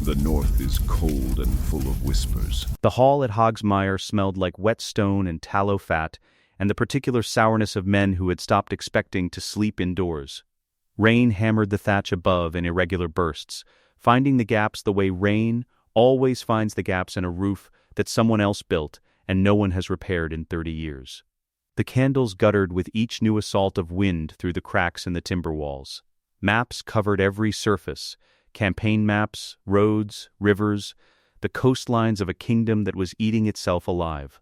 The north is cold and full of whispers. The hall at Hogsmire smelled like wet stone and tallow fat, and the particular sourness of men who had stopped expecting to sleep indoors. Rain hammered the thatch above in irregular bursts, finding the gaps the way rain always finds the gaps in a roof that someone else built and no one has repaired in 30 years. The candles guttered with each new assault of wind through the cracks in the timber walls. Maps covered every surface, campaign maps, roads, rivers, the coastlines of a kingdom that was eating itself alive.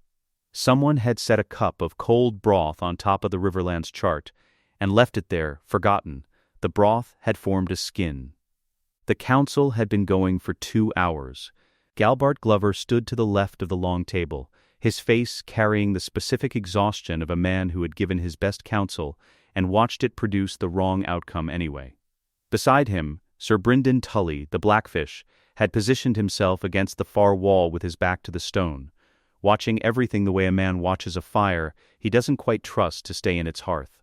Someone had set a cup of cold broth on top of the Riverlands chart and left it there, forgotten. The broth had formed a skin. The council had been going for 2 hours. Galbart Glover stood to the left of the long table, his face carrying the specific exhaustion of a man who had given his best counsel and watched it produce the wrong outcome anyway. Beside him, Sir Brynden Tully, the Blackfish, had positioned himself against the far wall with his back to the stone, watching everything the way a man watches a fire he doesn't quite trust to stay in its hearth.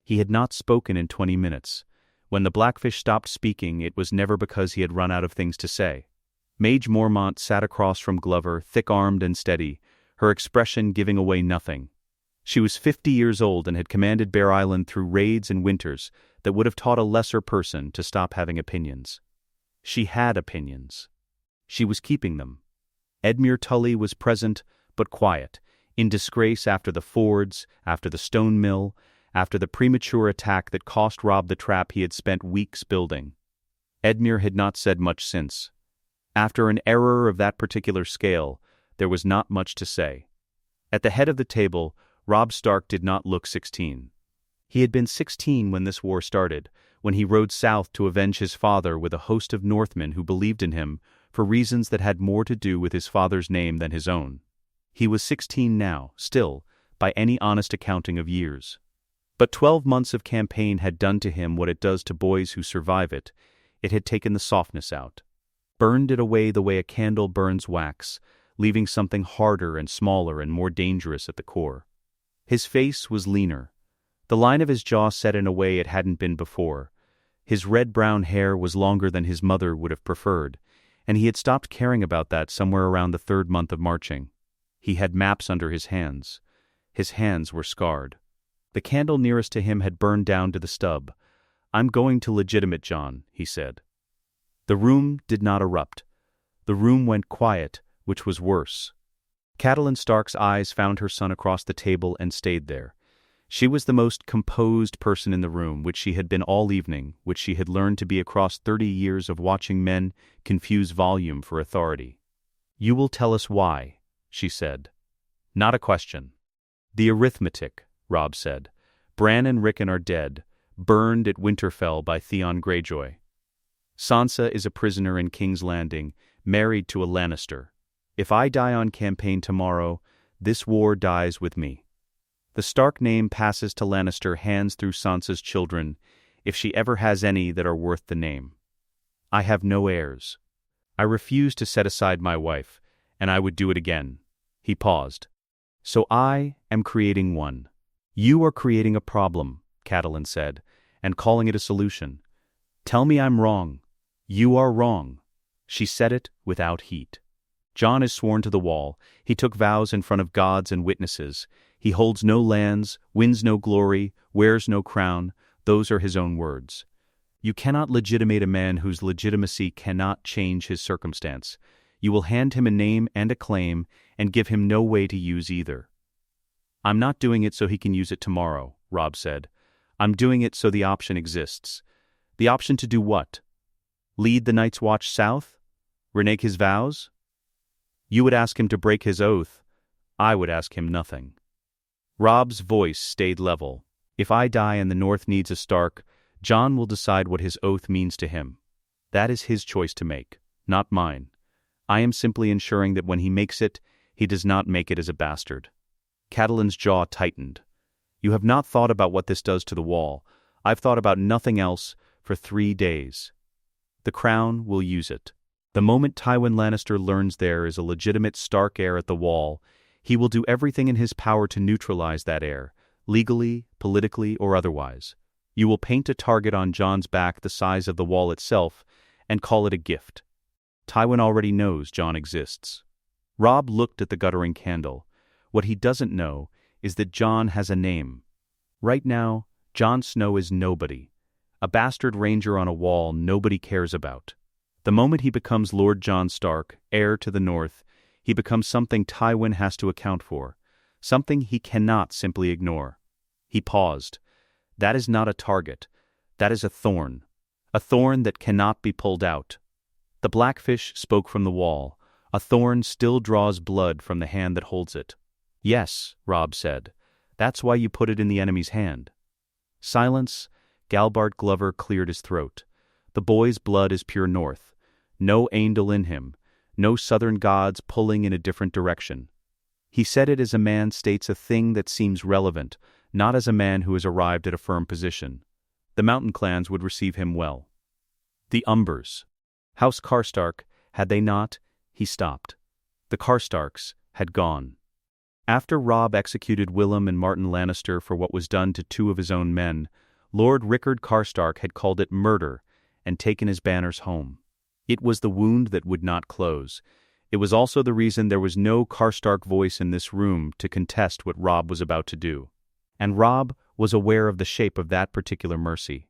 He had not spoken in 20 minutes. When the Blackfish stopped speaking, it was never because he had run out of things to say. Mage Mormont sat across from Glover, thick-armed and steady, her expression giving away nothing. She was 50 years old and had commanded Bear Island through raids and winters that would have taught a lesser person to stop having opinions. She had opinions. She was keeping them. Edmure Tully was present, but quiet, in disgrace after the fords, after the stone mill, after the premature attack that cost Robb the trap he had spent weeks building. Edmure had not said much since. After an error of that particular scale, there was not much to say. At the head of the table, Robb Stark did not look 16. He had been 16 when this war started, when he rode south to avenge his father with a host of Northmen who believed in him for reasons that had more to do with his father's name than his own. He was 16 now, still, by any honest accounting of years. But 12 months of campaign had done to him what it does to boys who survive it. It had taken the softness out. Burned it away the way a candle burns wax, leaving something harder and smaller and more dangerous at the core. His face was leaner. The line of his jaw set in a way it hadn't been before. His red-brown hair was longer than his mother would have preferred, and he had stopped caring about that somewhere around the 3rd month of marching. He had maps under his hands. His hands were scarred. The candle nearest to him had burned down to the stub. "I'm going to legitimate Jon," he said. The room did not erupt. The room went quiet, which was worse. Catelyn Stark's eyes found her son across the table and stayed there. She was the most composed person in the room, which she had been all evening, which she had learned to be across 30 years of watching men confuse volume for authority. "You will tell us why," she said. "Not a question." "The arithmetic," Robb said. "Bran and Rickon are dead, burned at Winterfell by Theon Greyjoy. Sansa is a prisoner in King's Landing, married to a Lannister. If I die on campaign tomorrow, this war dies with me. The Stark name passes to Lannister hands through Sansa's children, if she ever has any that are worth the name. I have no heirs. I refuse to set aside my wife, and I would do it again." He paused. "So I am creating one. You are creating a problem," Catelyn said, "and calling it a solution. Tell me I'm wrong. You are wrong." She said it without heat. "Jon is sworn to the wall. He took vows in front of gods and witnesses. He holds no lands, wins no glory, wears no crown. Those are his own words. You cannot legitimate a man whose legitimacy cannot change his circumstance. You will hand him a name and a claim and give him no way to use either." "I'm not doing it so he can use it tomorrow," Robb said. "I'm doing it so the option exists." "The option to do what? Lead the Night's Watch south? Renege his vows?" "You would ask him to break his oath. I would ask him nothing." Robb's voice stayed level. "If I die and the North needs a Stark, Jon will decide what his oath means to him. That is his choice to make, not mine. I am simply ensuring that when he makes it, he does not make it as a bastard." Catelyn's jaw tightened. "You have not thought about what this does to the wall. I've thought about nothing else for 3 days. The Crown will use it. The moment Tywin Lannister learns there is a legitimate Stark heir at the wall, he will do everything in his power to neutralize that heir, legally, politically, or otherwise. You will paint a target on Jon's back the size of the wall itself and call it a gift. Tywin already knows Jon exists. Robb looked at the guttering candle. What he doesn't know is that Jon has a name. Right now, Jon Snow is nobody. A bastard ranger on a wall nobody cares about. The moment he becomes Lord Jon Stark, heir to the north, he becomes something Tywin has to account for, something he cannot simply ignore. He paused. That is not a target. That is a thorn that cannot be pulled out. The blackfish spoke from the wall. A thorn still draws blood from the hand that holds it. Yes, Robb said. That's why you put it in the enemy's hand. Silence. Galbart Glover cleared his throat. The boy's blood is pure north. No Aendel in him. No southern gods pulling in a different direction. He said it as a man states a thing that seems relevant, not as a man who has arrived at a firm position. The mountain clans would receive him well. The Umbers. House Karstark, had they not? He stopped. The Karstarks had gone. After Robb executed Willem and Martin Lannister for what was done to two of his own men, Lord Rickard Karstark had called it murder and taken his banners home. It was the wound that would not close. It was also the reason there was no Karstark voice in this room to contest what Robb was about to do. And Robb was aware of the shape of that particular mercy.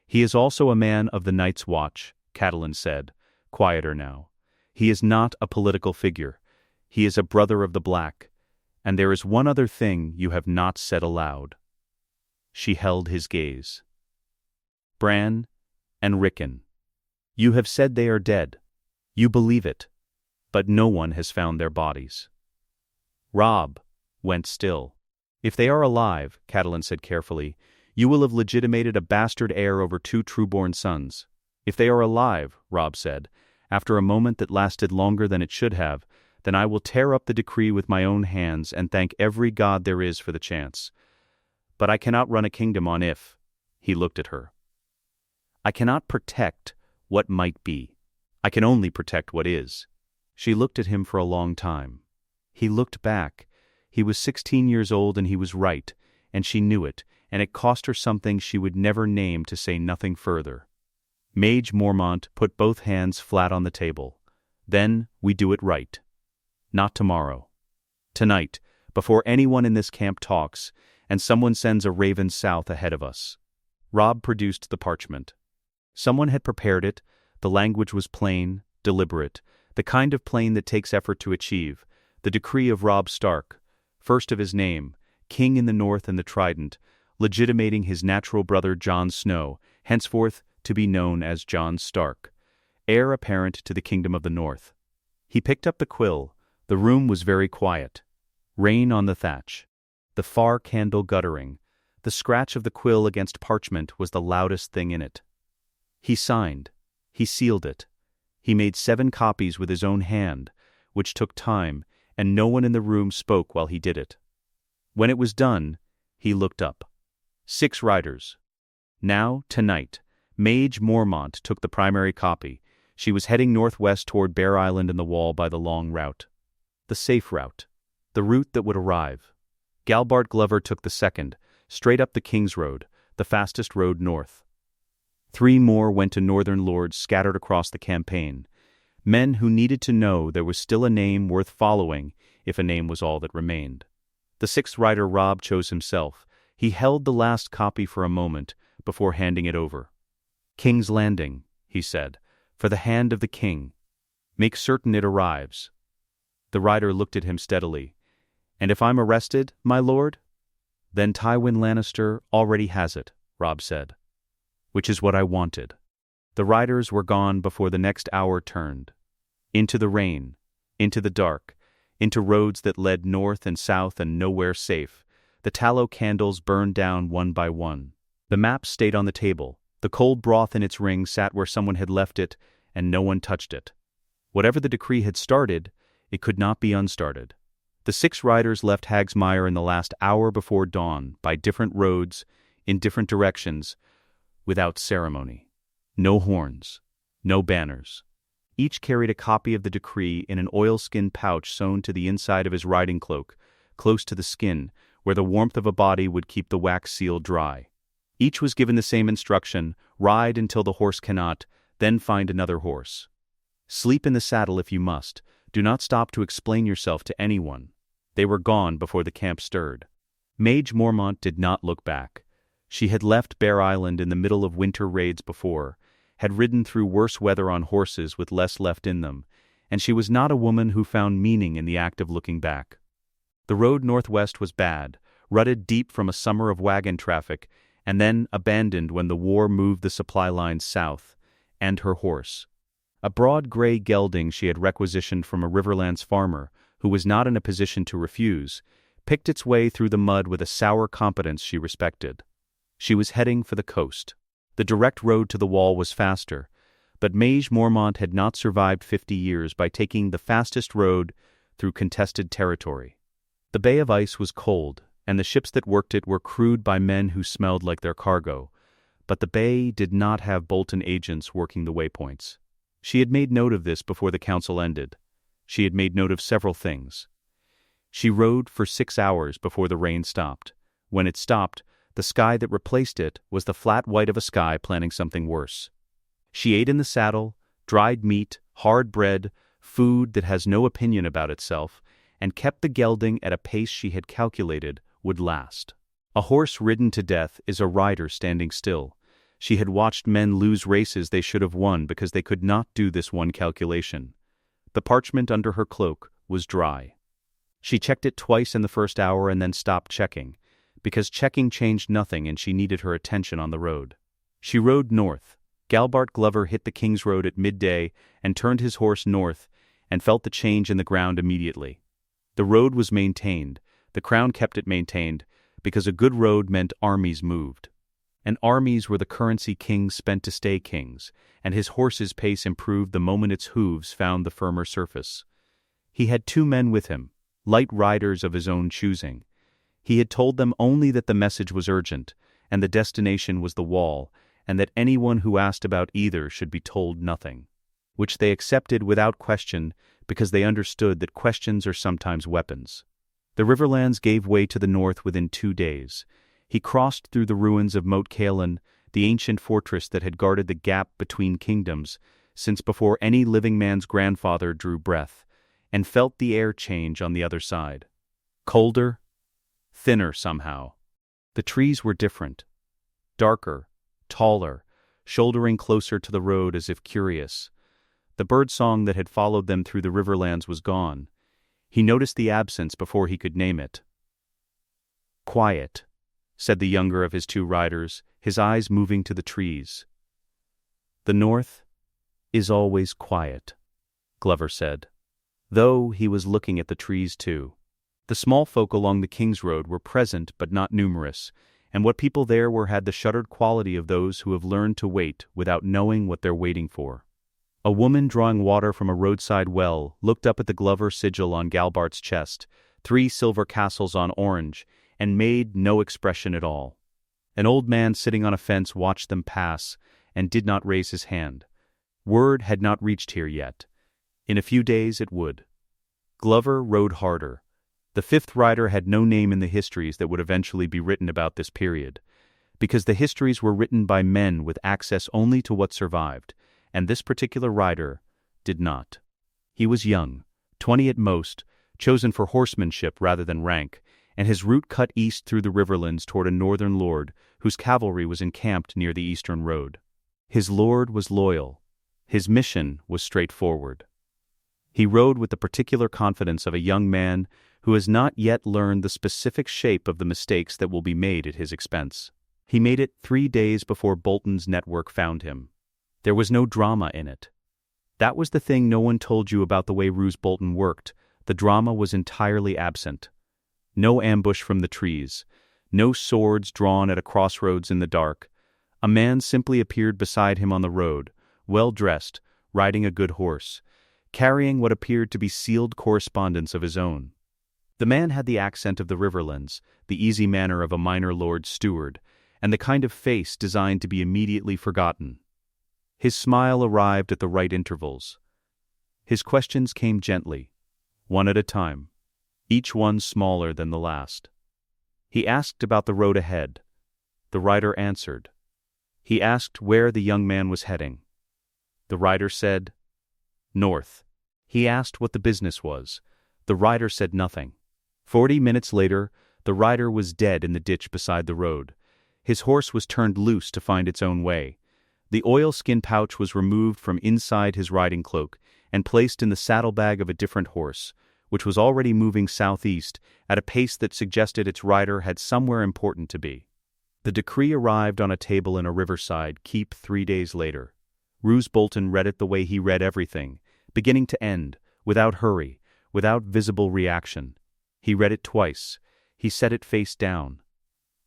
He is also a man of the Night's Watch, Catelyn said, quieter now. He is not a political figure. He is a brother of the Black. And there is one other thing you have not said aloud. She held his gaze. Bran and Rickon. You have said they are dead. You believe it. But no one has found their bodies. Robb went still. If they are alive, Catelyn said carefully, you will have legitimated a bastard heir over two trueborn sons. If they are alive, Robb said, after a moment that lasted longer than it should have, then I will tear up the decree with my own hands and thank every god there is for the chance. But I cannot run a kingdom on if. He looked at her. I cannot protect what might be. I can only protect what is. She looked at him for a long time. He looked back. He was 16 years old and he was right, and she knew it, and it cost her something she would never name to say nothing further. Mage Mormont put both hands flat on the table. Then we do it right. Not tomorrow. Tonight, before anyone in this camp talks, and someone sends a raven south ahead of us. Robb produced the parchment. Someone had prepared it. The language was plain, deliberate, the kind of plain that takes effort to achieve. The decree of Robb Stark, first of his name, king in the north and the trident, legitimating his natural brother Jon Snow, henceforth to be known as Jon Stark, heir apparent to the kingdom of the north. He picked up the quill. The room was very quiet. Rain on the thatch. The far candle guttering. The scratch of the quill against parchment was the loudest thing in it. He signed. He sealed it. He made 7 copies with his own hand, which took time, and no one in the room spoke while he did it. When it was done, he looked up. 6 riders. Now, tonight, Mage Mormont took the primary copy. She was heading northwest toward Bear Island and the Wall by the long route. The safe route. The route that would arrive. Galbart Glover took the second, straight up the King's Road, the fastest road north. 3 more went to northern lords scattered across the campaign, men who needed to know there was still a name worth following if a name was all that remained. The 6th rider Robb chose himself. He held the last copy for a moment before handing it over. King's Landing, he said, for the hand of the king. Make certain it arrives. The rider looked at him steadily. And if I'm arrested, my lord? Then Tywin Lannister already has it, Robb said. Which is what I wanted. The riders were gone before the next hour turned. Into the rain, into the dark, into roads that led north and south and nowhere safe. The tallow candles burned down one by one. The map stayed on the table. The cold broth in its ring sat where someone had left it, and no one touched it. Whatever the decree had started, it could not be unstarted. The 6 riders left Hagsmire in the last hour before dawn, by different roads, in different directions, without ceremony. No horns, no banners. Each carried a copy of the decree in an oilskin pouch sewn to the inside of his riding cloak, close to the skin, where the warmth of a body would keep the wax seal dry. Each was given the same instruction: ride until the horse cannot, then find another horse. Sleep in the saddle if you must. Do not stop to explain yourself to anyone." They were gone before the camp stirred. Mage Mormont did not look back. She had left Bear Island in the middle of winter raids before, had ridden through worse weather on horses with less left in them, and she was not a woman who found meaning in the act of looking back. The road northwest was bad, rutted deep from a summer of wagon traffic, and then abandoned when the war moved the supply lines south, and her horse. A broad gray gelding she had requisitioned from a Riverlands farmer, who was not in a position to refuse, picked its way through the mud with a sour competence she respected. She was heading for the coast. The direct road to the wall was faster, but Mage Mormont had not survived 50 years by taking the fastest road through contested territory. The Bay of Ice was cold, and the ships that worked it were crewed by men who smelled like their cargo, but the bay did not have Bolton agents working the waypoints. She had made note of this before the council ended. She had made note of several things. She rode for 6 hours before the rain stopped. When it stopped, the sky that replaced it was the flat white of a sky planning something worse. She ate in the saddle, dried meat, hard bread, food that has no opinion about itself, and kept the gelding at a pace she had calculated would last. A horse ridden to death is a rider standing still. She had watched men lose races they should have won because they could not do this one calculation. The parchment under her cloak was dry. She checked it twice in the first hour and then stopped checking, because checking changed nothing and she needed her attention on the road. She rode north. Galbart Glover hit the King's Road at midday and turned his horse north and felt the change in the ground immediately. The road was maintained. The Crown kept it maintained because a good road meant armies moved. And armies were the currency kings spent to stay kings, and his horse's pace improved the moment its hooves found the firmer surface. He had 2 men with him, light riders of his own choosing. He had told them only that the message was urgent, and the destination was the wall, and that anyone who asked about either should be told nothing, which they accepted without question because they understood that questions are sometimes weapons. The Riverlands gave way to the north within 2 days. He crossed through the ruins of Moat Cailin, the ancient fortress that had guarded the gap between kingdoms since before any living man's grandfather drew breath, and felt the air change on the other side. Colder, thinner somehow. The trees were different. Darker, taller, shouldering closer to the road as if curious. The birdsong that had followed them through the Riverlands was gone. He noticed the absence before he could name it. "Quiet," said the younger of his 2 riders, his eyes moving to the trees. "The north is always quiet," Glover said, though he was looking at the trees too. The small folk along the King's Road were present but not numerous, and what people there were had the shuttered quality of those who have learned to wait without knowing what they're waiting for. A woman drawing water from a roadside well looked up at the Glover sigil on Galbart's chest, 3 silver castles on orange, and made no expression at all. An old man sitting on a fence watched them pass and did not raise his hand. Word had not reached here yet. In a few days it would. Glover rode harder. The 5th rider had no name in the histories that would eventually be written about this period, because the histories were written by men with access only to what survived, and this particular rider did not. He was young, 20 at most, chosen for horsemanship rather than rank, and his route cut east through the Riverlands toward a northern lord whose cavalry was encamped near the eastern road. His lord was loyal. His mission was straightforward. He rode with the particular confidence of a young man who has not yet learned the specific shape of the mistakes that will be made at his expense. He made it 3 days before Bolton's network found him. There was no drama in it. That was the thing no one told you about the way Roose Bolton worked. The drama was entirely absent. No ambush from the trees. No swords drawn at a crossroads in the dark. A man simply appeared beside him on the road, well-dressed, riding a good horse, carrying what appeared to be sealed correspondence of his own. The man had the accent of the Riverlands, the easy manner of a minor lord's steward, and the kind of face designed to be immediately forgotten. His smile arrived at the right intervals. His questions came gently, one at a time, each one smaller than the last. He asked about the road ahead. The rider answered. He asked where the young man was heading. The rider said, North. He asked what the business was. The rider said nothing. 40 minutes later, the rider was dead in the ditch beside the road. His horse was turned loose to find its own way. The oilskin pouch was removed from inside his riding cloak and placed in the saddlebag of a different horse, which was already moving southeast at a pace that suggested its rider had somewhere important to be. The decree arrived on a table in a riverside keep 3 days later. Roose Bolton read it the way he read everything, beginning to end, without hurry, without visible reaction. He read it twice. He set it face down.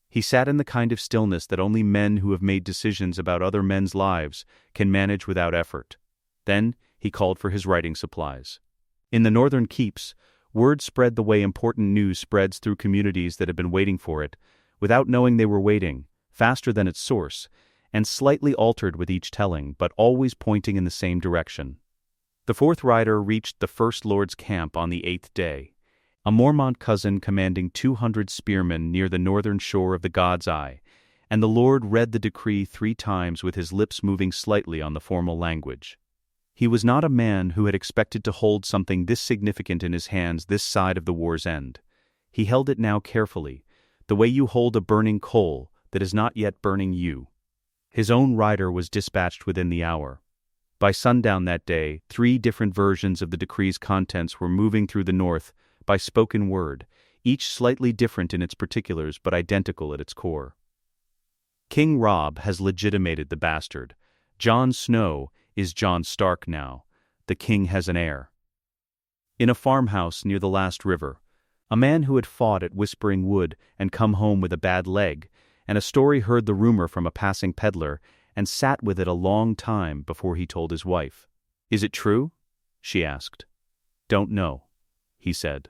He sat in the kind of stillness that only men who have made decisions about other men's lives can manage without effort. Then he called for his writing supplies. In the northern keeps, word spread the way important news spreads through communities that had been waiting for it, without knowing they were waiting, faster than its source, and slightly altered with each telling, but always pointing in the same direction. The fourth rider reached the First Lord's camp on the 8th day. A Mormont cousin commanding 200 spearmen near the northern shore of the God's Eye, and the Lord read the decree 3 times with his lips moving slightly on the formal language. He was not a man who had expected to hold something this significant in his hands this side of the war's end. He held it now carefully, the way you hold a burning coal that is not yet burning you. His own rider was dispatched within the hour. By sundown that day, 3 different versions of the decree's contents were moving through the north, by spoken word, each slightly different in its particulars but identical at its core. King Robb has legitimated the bastard. Jon Snow is Jon Stark now. The king has an heir. In a farmhouse near the last river, a man who had fought at Whispering Wood and come home with a bad leg, and a story heard the rumor from a passing peddler and sat with it a long time before he told his wife. "Is it true?" she asked. "Don't know," he said.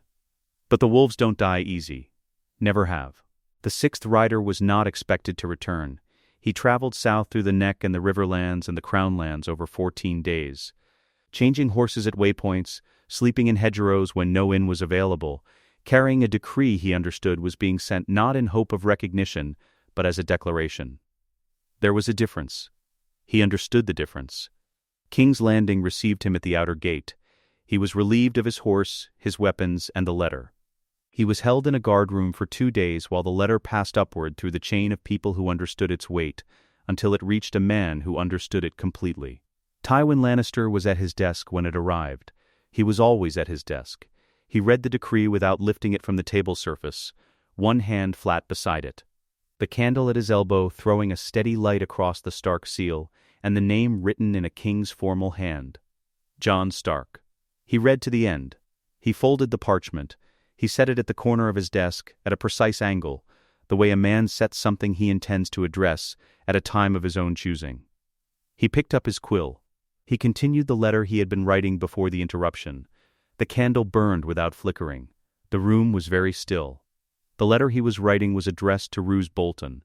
But the wolves don't die easy. Never have. The 6th rider was not expected to return. He traveled south through the Neck and the Riverlands and the Crownlands over 14 days, changing horses at waypoints, sleeping in hedgerows when no inn was available, carrying a decree he understood was being sent not in hope of recognition, but as a declaration. There was a difference. He understood the difference. King's Landing received him at the outer gate. He was relieved of his horse, his weapons, and the letter. He was held in a guardroom for 2 days while the letter passed upward through the chain of people who understood its weight, until it reached a man who understood it completely. Tywin Lannister was at his desk when it arrived. He was always at his desk. He read the decree without lifting it from the table surface, one hand flat beside it. The candle at his elbow throwing a steady light across the Stark seal, and the name written in a king's formal hand. Jon Stark. He read to the end. He folded the parchment. He set it at the corner of his desk, at a precise angle, the way a man sets something he intends to address, at a time of his own choosing. He picked up his quill. He continued the letter he had been writing before the interruption. The candle burned without flickering. The room was very still. The letter he was writing was addressed to Roose Bolton.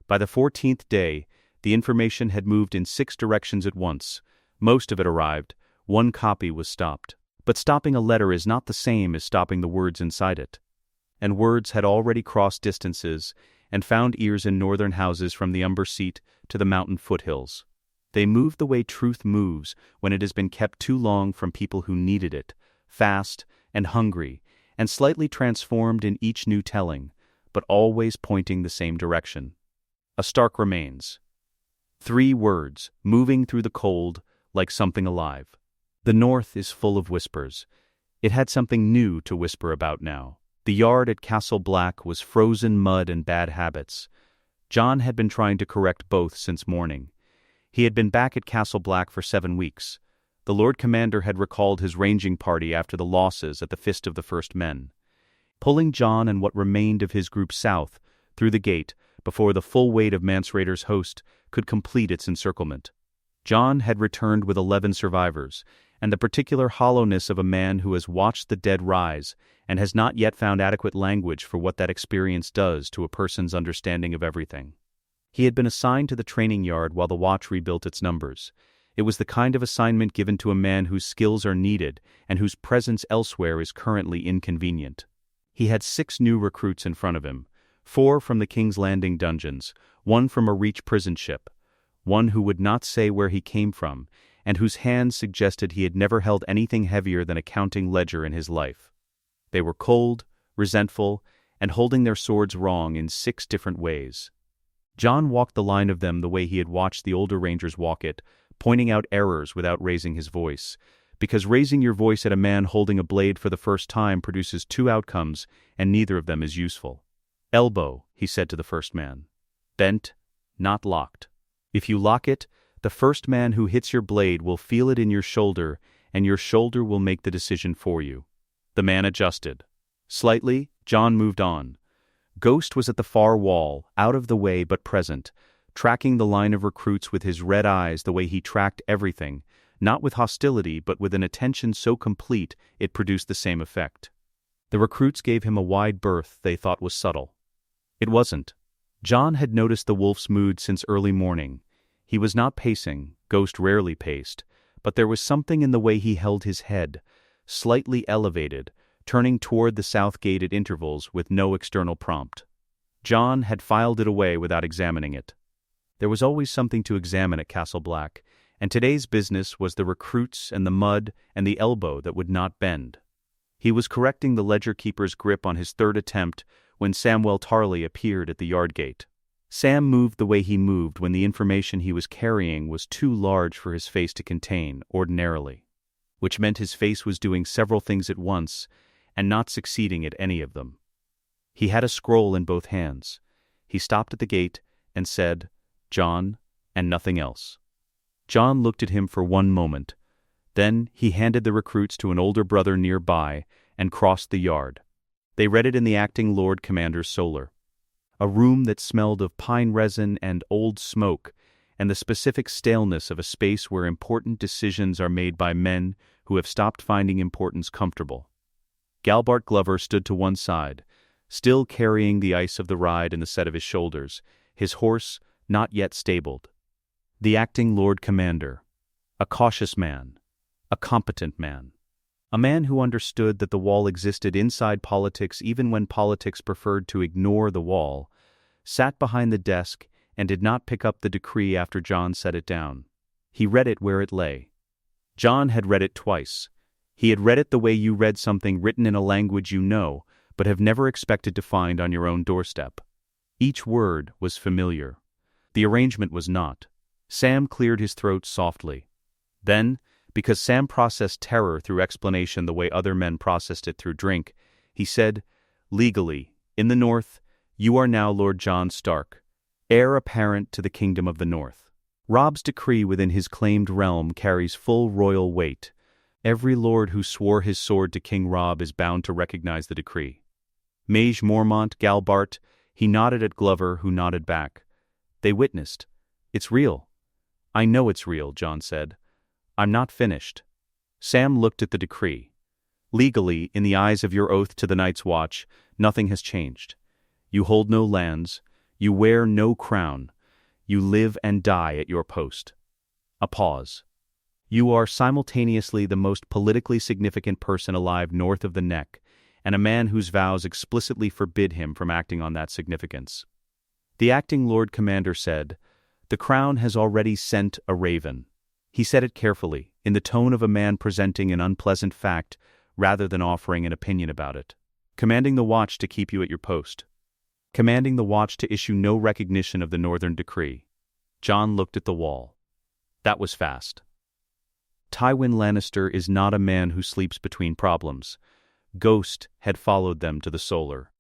By the 14th day, the information had moved in 6 directions at once. Most of it arrived. 1 copy was stopped. But stopping a letter is not the same as stopping the words inside it. And words had already crossed distances and found ears in northern houses from the Umber Seat to the mountain foothills. They moved the way truth moves when it has been kept too long from people who needed it, fast and hungry, and slightly transformed in each new telling, but always pointing the same direction. A Stark remains. 3 words, moving through the cold like something alive. The north is full of whispers. It had something new to whisper about now. The yard at Castle Black was frozen mud and bad habits. Jon had been trying to correct both since morning. He had been back at Castle Black for 7 weeks. The Lord Commander had recalled his ranging party after the losses at the Fist of the First Men, pulling Jon and what remained of his group south, through the gate, before the full weight of Mance Rayder's host could complete its encirclement. Jon had returned with 11 survivors, and the particular hollowness of a man who has watched the dead rise and has not yet found adequate language for what that experience does to a person's understanding of everything. He had been assigned to the training yard while the Watch rebuilt its numbers. It was the kind of assignment given to a man whose skills are needed and whose presence elsewhere is currently inconvenient. He had 6 new recruits in front of him, 4 from the King's Landing dungeons, 1 from a Reach prison ship, 1 who would not say where he came from, and whose hands suggested he had never held anything heavier than a counting ledger in his life. They were cold, resentful, and holding their swords wrong in 6 different ways. Jon walked the line of them the way he had watched the older rangers walk it, pointing out errors without raising his voice, because raising your voice at a man holding a blade for the first time produces 2 outcomes, and neither of them is useful. "Elbow," he said to the first man. "Bent, not locked. If you lock it, the first man who hits your blade will feel it in your shoulder, and your shoulder will make the decision for you." The man adjusted. Slightly, Jon moved on. Ghost was at the far wall, out of the way but present, tracking the line of recruits with his red eyes the way he tracked everything, not with hostility but with an attention so complete it produced the same effect. The recruits gave him a wide berth they thought was subtle. It wasn't. Jon had noticed the wolf's mood since early morning. He was not pacing, Ghost rarely paced, but there was something in the way he held his head, slightly elevated, turning toward the south gate at intervals with no external prompt. Jon had filed it away without examining it. There was always something to examine at Castle Black, and today's business was the recruits and the mud and the elbow that would not bend. He was correcting the ledger keeper's grip on his 3rd attempt when Samwell Tarly appeared at the yard gate. Sam moved the way he moved when the information he was carrying was too large for his face to contain, ordinarily, which meant his face was doing several things at once and not succeeding at any of them. He had a scroll in both hands. He stopped at the gate and said, "Jon," and nothing else. Jon looked at him for one moment. Then he handed the recruits to an older brother nearby and crossed the yard. They read it in the acting Lord Commander's solar. A room that smelled of pine resin and old smoke, and the specific staleness of a space where important decisions are made by men who have stopped finding importance comfortable. Galbart Glover stood to one side, still carrying the ice of the ride in the set of his shoulders, his horse not yet stabled. The acting Lord Commander. A cautious man. A competent man. A man who understood that the wall existed inside politics even when politics preferred to ignore the wall, sat behind the desk and did not pick up the decree after Jon set it down. He read it where it lay. Jon had read it twice. He had read it the way you read something written in a language you know, but have never expected to find on your own doorstep. Each word was familiar. The arrangement was not. Sam cleared his throat softly. Then, because Sam processed terror through explanation the way other men processed it through drink, he said, "Legally, in the North, you are now Lord Jon Stark, heir apparent to the Kingdom of the North. Robb's decree within his claimed realm carries full royal weight. Every lord who swore his sword to King Robb is bound to recognize the decree." Mage Mormont, Galbart, he nodded at Glover, who nodded back. They witnessed. "It's real." "I know it's real," Jon said. "I'm not finished." Sam looked at the decree. "Legally, in the eyes of your oath to the Night's Watch, nothing has changed. You hold no lands. You wear no crown. You live and die at your post." A pause. "You are simultaneously the most politically significant person alive north of the Neck, and a man whose vows explicitly forbid him from acting on that significance." The acting Lord Commander said, "The Crown has already sent a raven." He said it carefully, in the tone of a man presenting an unpleasant fact rather than offering an opinion about it. "Commanding the Watch to keep you at your post. Commanding the Watch to issue no recognition of the Northern Decree." Jon looked at the wall. That was fast. Tywin Lannister is not a man who sleeps between problems. Ghost had followed them to the solar.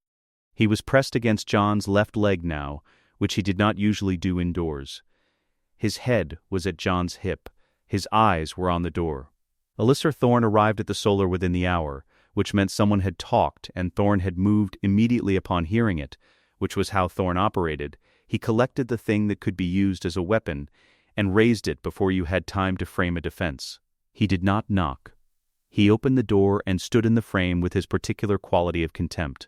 He was pressed against Jon's left leg now, which he did not usually do indoors. His head was at Jon's hip. His eyes were on the door. Alliser Thorne arrived at the solar within the hour, which meant someone had talked and Thorne had moved immediately upon hearing it, which was how Thorne operated. He collected the thing that could be used as a weapon and raised it before you had time to frame a defense. He did not knock. He opened the door and stood in the frame with his particular quality of contempt.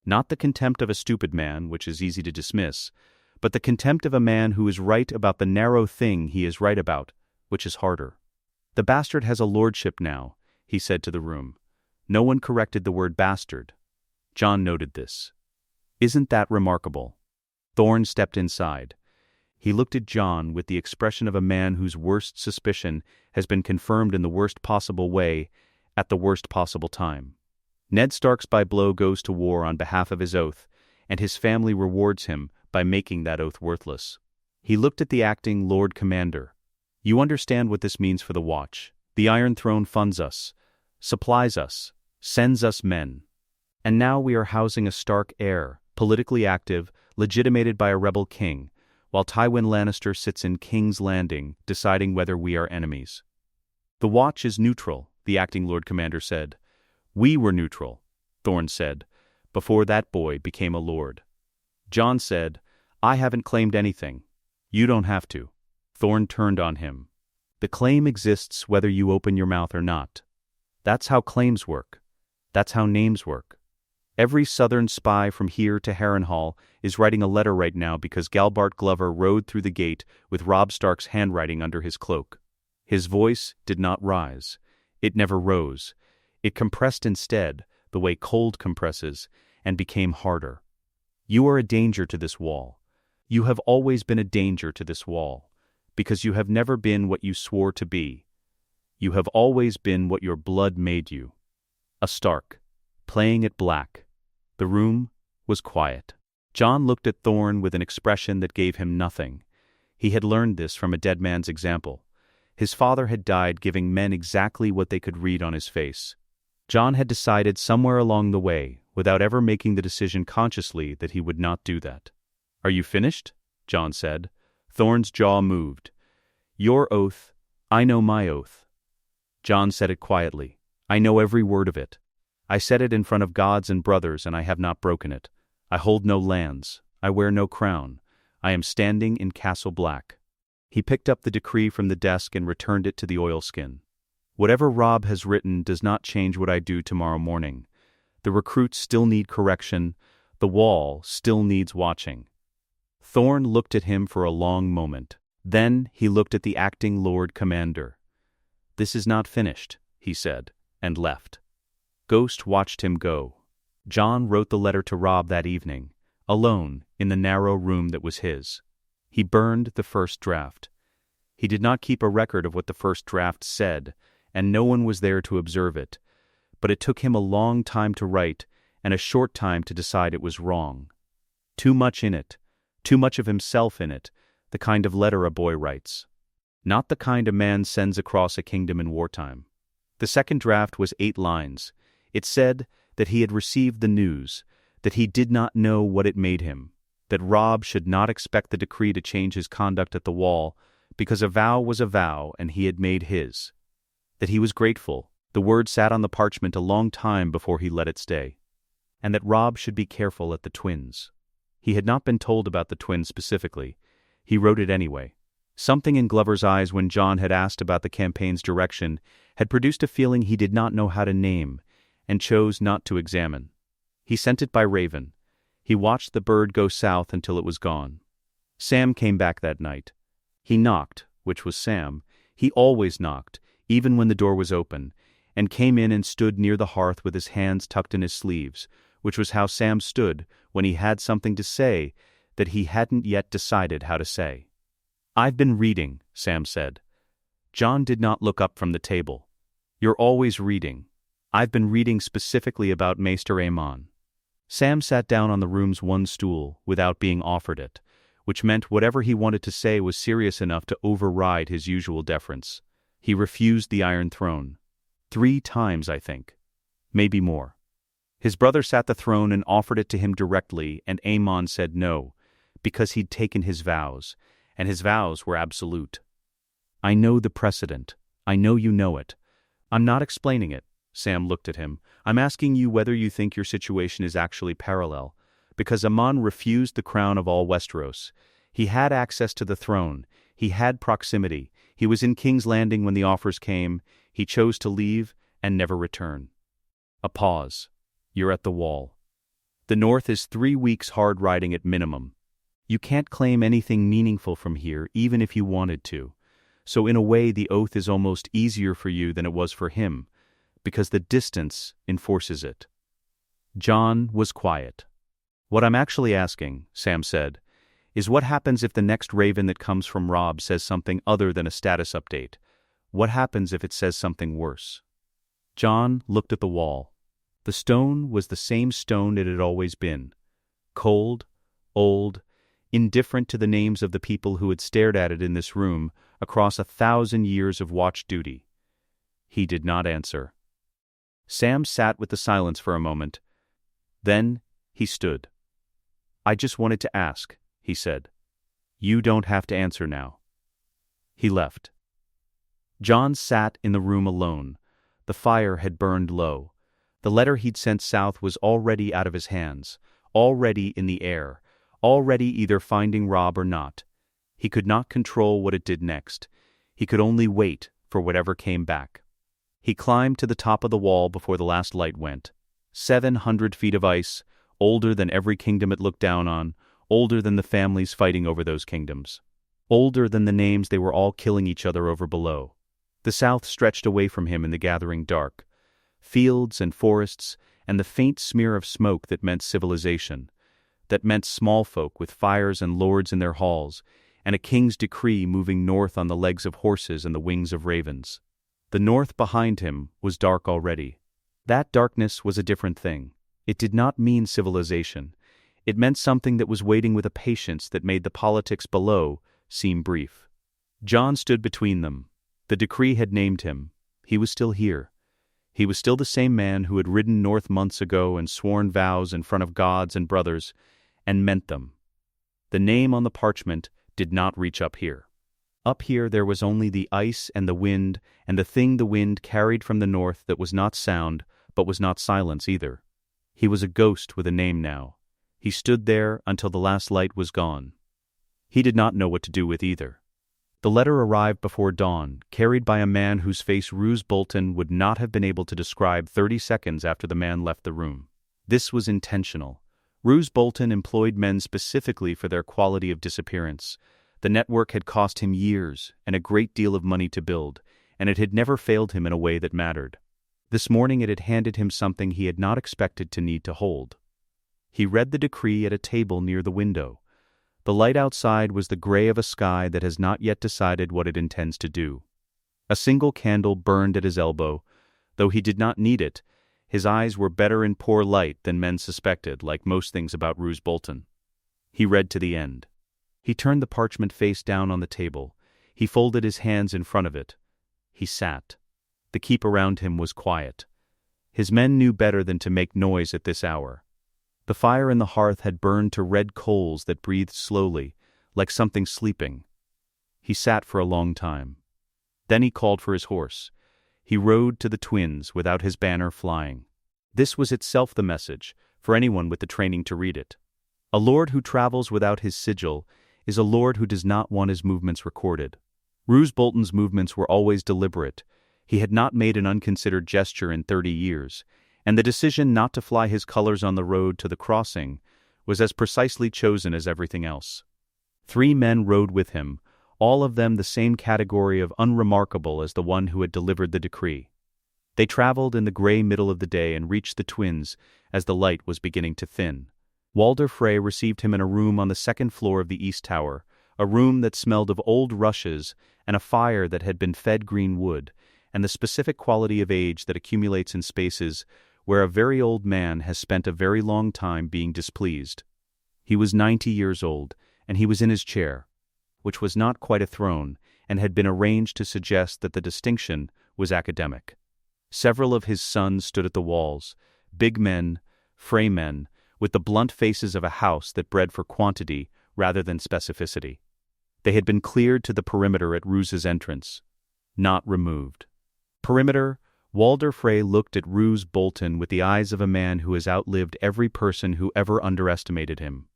Not the contempt of a stupid man, which is easy to dismiss, but the contempt of a man who is right about the narrow thing he is right about, which is harder. "The bastard has a lordship now," he said to the room. No one corrected the word bastard. Jon noted this. "Isn't that remarkable?" Thorne stepped inside. He looked at Jon with the expression of a man whose worst suspicion has been confirmed in the worst possible way, at the worst possible time. Ned Stark's by-blow goes to war on behalf of his oath, and his family rewards him by making that oath worthless. He looked at the acting Lord Commander. You understand what this means for the Watch. The Iron Throne funds us, supplies us, sends us men. And now we are housing a Stark heir, politically active, legitimated by a rebel king, while Tywin Lannister sits in King's Landing, deciding whether we are enemies. The Watch is neutral, the acting Lord Commander said. We were neutral, Thorne said, before that boy became a lord. Jon said, I haven't claimed anything. You don't have to. Thorne turned on him. The claim exists whether you open your mouth or not. That's how claims work. That's how names work. Every southern spy from here to Harrenhal is writing a letter right now because Galbart Glover rode through the gate with Robb Stark's handwriting under his cloak. His voice did not rise. It never rose. It compressed instead, the way cold compresses, and became harder. You are a danger to this wall. You have always been a danger to this wall, because you have never been what you swore to be. You have always been what your blood made you. A Stark, playing it black. The room was quiet. Jon looked at Thorne with an expression that gave him nothing. He had learned this from a dead man's example. His father had died giving men exactly what they could read on his face. Jon had decided somewhere along the way, without ever making the decision consciously, that he would not do that. Are you finished? Jon said. Thorne's jaw moved. Your oath, I know my oath. Jon said it quietly. I know every word of it. I said it in front of gods and brothers, and I have not broken it. I hold no lands. I wear no crown. I am standing in Castle Black. He picked up the decree from the desk and returned it to the oilskin. Whatever Robb has written does not change what I do tomorrow morning. The recruits still need correction. The wall still needs watching. Thorne looked at him for a long moment. Then he looked at the acting Lord Commander. This is not finished, he said, and left. Ghost watched him go. Jon wrote the letter to Robb that evening, alone in the narrow room that was his. He burned the first draft. He did not keep a record of what the first draft said, and no one was there to observe it, but it took him a long time to write and a short time to decide it was wrong. Too much in it, too much of himself in it, the kind of letter a boy writes. Not the kind a man sends across a kingdom in wartime. The second draft was 8 lines. It said that he had received the news, that he did not know what it made him, that Robb should not expect the decree to change his conduct at the wall, because a vow was a vow and he had made his. That he was grateful, the word sat on the parchment a long time before he let it stay. And that Robb should be careful at the twins. He had not been told about the twins specifically. He wrote it anyway. Something in Glover's eyes when Jon had asked about the campaign's direction had produced a feeling he did not know how to name, and chose not to examine. He sent it by raven. He watched the bird go south until it was gone. Sam came back that night. He knocked, which was Sam. He always knocked, even when the door was open, and came in and stood near the hearth with his hands tucked in his sleeves, which was how Sam stood when he had something to say that he hadn't yet decided how to say. I've been reading, Sam said. Jon did not look up from the table. You're always reading. I've been reading specifically about Maester Aemon. Sam sat down on the room's one stool without being offered it, which meant whatever he wanted to say was serious enough to override his usual deference. He refused the Iron Throne. 3 times, I think. Maybe more. His brother sat the throne and offered it to him directly, and Aemon said no, because he'd taken his vows, and his vows were absolute. I know the precedent. I know you know it. I'm not explaining it. Sam looked at him. I'm asking you whether you think your situation is actually parallel, because Aemon refused the crown of all Westeros. He had access to the throne. He had proximity. He was in King's Landing when the offers came. He chose to leave and never return. A pause. You're at the wall. The North is 3 weeks hard riding at minimum. You can't claim anything meaningful from here, even if you wanted to. So in a way, the oath is almost easier for you than it was for him, because the distance enforces it. Jon was quiet. What I'm actually asking, Sam said, is what happens if the next raven that comes from Robb says something other than a status update? What happens if it says something worse? Jon looked at the wall. The stone was the same stone it had always been. Cold, old, indifferent to the names of the people who had stared at it in this room across 1,000 years of watch duty. He did not answer. Sam sat with the silence for a moment. Then he stood. "I just wanted to ask," he said. "You don't have to answer now." He left. Jon sat in the room alone. The fire had burned low. The letter he'd sent south was already out of his hands, already in the air, already either finding Robb or not. He could not control what it did next. He could only wait for whatever came back. He climbed to the top of the wall before the last light went. 700 feet of ice, older than every kingdom it looked down on, older than the families fighting over those kingdoms, older than the names they were all killing each other over below. The south stretched away from him in the gathering dark. Fields and forests, and the faint smear of smoke that meant civilization, that meant small folk with fires and lords in their halls, and a king's decree moving north on the legs of horses and the wings of ravens. The north behind him was dark already. That darkness was a different thing. It did not mean civilization. It meant something that was waiting with a patience that made the politics below seem brief. Jon stood between them. The decree had named him. He was still here. He was still the same man who had ridden north months ago and sworn vows in front of gods and brothers, and meant them. The name on the parchment did not reach up here. Up here there was only the ice and the wind, and the thing the wind carried from the north that was not sound, but was not silence either. He was a ghost with a name now. He stood there until the last light was gone. He did not know what to do with either. The letter arrived before dawn, carried by a man whose face Roose Bolton would not have been able to describe 30 seconds after the man left the room. This was intentional. Roose Bolton employed men specifically for their quality of disappearance. The network had cost him years and a great deal of money to build, and it had never failed him in a way that mattered. This morning it had handed him something he had not expected to need to hold. He read the decree at a table near the window. The light outside was the gray of a sky that has not yet decided what it intends to do. A single candle burned at his elbow. Though he did not need it, his eyes were better in poor light than men suspected, like most things about Roose Bolton. He read to the end. He turned the parchment face down on the table. He folded his hands in front of it. He sat. The keep around him was quiet. His men knew better than to make noise at this hour. The fire in the hearth had burned to red coals that breathed slowly, like something sleeping. He sat for a long time. Then he called for his horse. He rode to the twins without his banner flying. This was itself the message, for anyone with the training to read it. A lord who travels without his sigil is a lord who does not want his movements recorded. Roose Bolton's movements were always deliberate. He had not made an unconsidered gesture in 30 years, and the decision not to fly his colors on the road to the crossing was as precisely chosen as everything else. 3 men rode with him, all of them the same category of unremarkable as the one who had delivered the decree. They traveled in the gray middle of the day and reached the twins as the light was beginning to thin. Walder Frey received him in a room on the 2nd floor of the East Tower, a room that smelled of old rushes and a fire that had been fed green wood, and the specific quality of age that accumulates in spaces where a very old man has spent a very long time being displeased. He was 90 years old, and he was in his chair, which was not quite a throne, and had been arranged to suggest that the distinction was academic. Several of his sons stood at the walls, big men, Frey men, with the blunt faces of a house that bred for quantity rather than specificity. They had been cleared to the perimeter at Roose's entrance, not removed. Perimeter, Walder Frey looked at Roose Bolton with the eyes of a man who has outlived every person who ever underestimated him.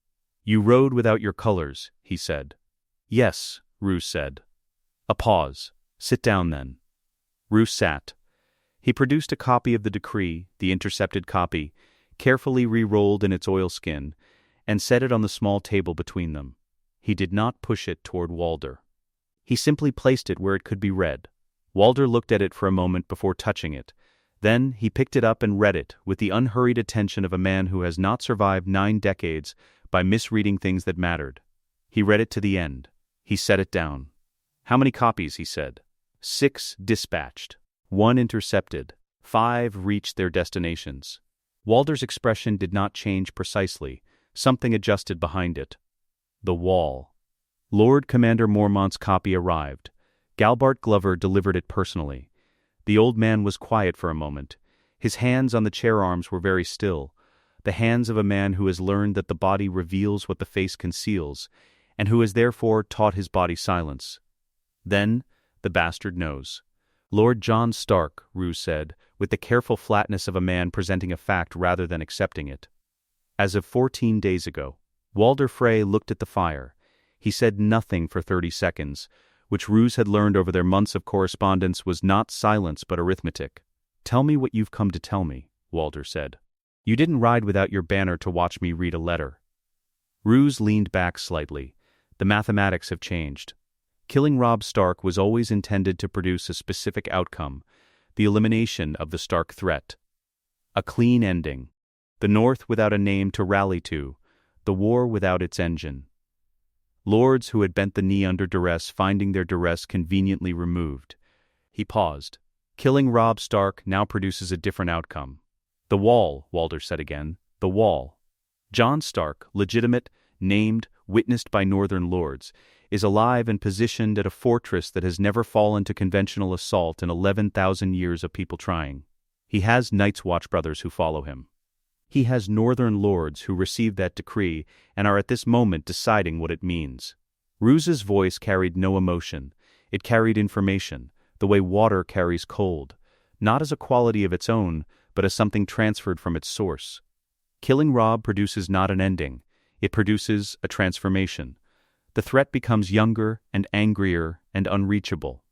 "You rode without your colors," he said. "Yes," Roose said. A pause. "Sit down, then." Roose sat. He produced a copy of the decree, the intercepted copy, carefully re-rolled in its oilskin, and set it on the small table between them. He did not push it toward Walder. He simply placed it where it could be read. Walder looked at it for a moment before touching it. Then he picked it up and read it with the unhurried attention of a man who has not survived 9 decades by misreading things that mattered. He He read it to the end. He set it down. "How many copies?" he said. 6 dispatched. 1 intercepted. 5 reached their destinations. Walder's expression did not change precisely. Something adjusted behind it. The wall. Lord Commander Mormont's copy arrived. Galbart Glover delivered it personally. The old man was quiet for a moment. His hands on the chair arms were very still, the hands of a man who has learned that the body reveals what the face conceals, and who has therefore taught his body silence. Then, the bastard knows. "Lord Jon Stark," Roose said, with the careful flatness of a man presenting a fact rather than accepting it. "As of 14 days ago." Walder Frey looked at the fire. He said nothing for 30 seconds, which Roose had learned over their months of correspondence was not silence but arithmetic. "Tell me what you've come to tell me," Walder said. "You didn't ride without your banner to watch me read a letter." Roose leaned back slightly. The mathematics have changed. Killing Robb Stark was always intended to produce a specific outcome, the elimination of the Stark threat. A clean ending. The North without a name to rally to, the war without its engine. Lords who had bent the knee under duress finding their duress conveniently removed. He paused. Killing Robb Stark now produces a different outcome. "The wall," Walder said again. "The wall." Jon Stark, legitimate, named, witnessed by northern lords, is alive and positioned at a fortress that has never fallen to conventional assault in 11,000 years of people trying. He has Night's Watch brothers who follow him. He has northern lords who received that decree and are at this moment deciding what it means. Roose's voice carried no emotion. It carried information, the way water carries cold, not as a quality of its own, but as something transferred from its source. Killing Robb produces not an ending. It produces a transformation. The threat becomes younger and angrier and unreachable.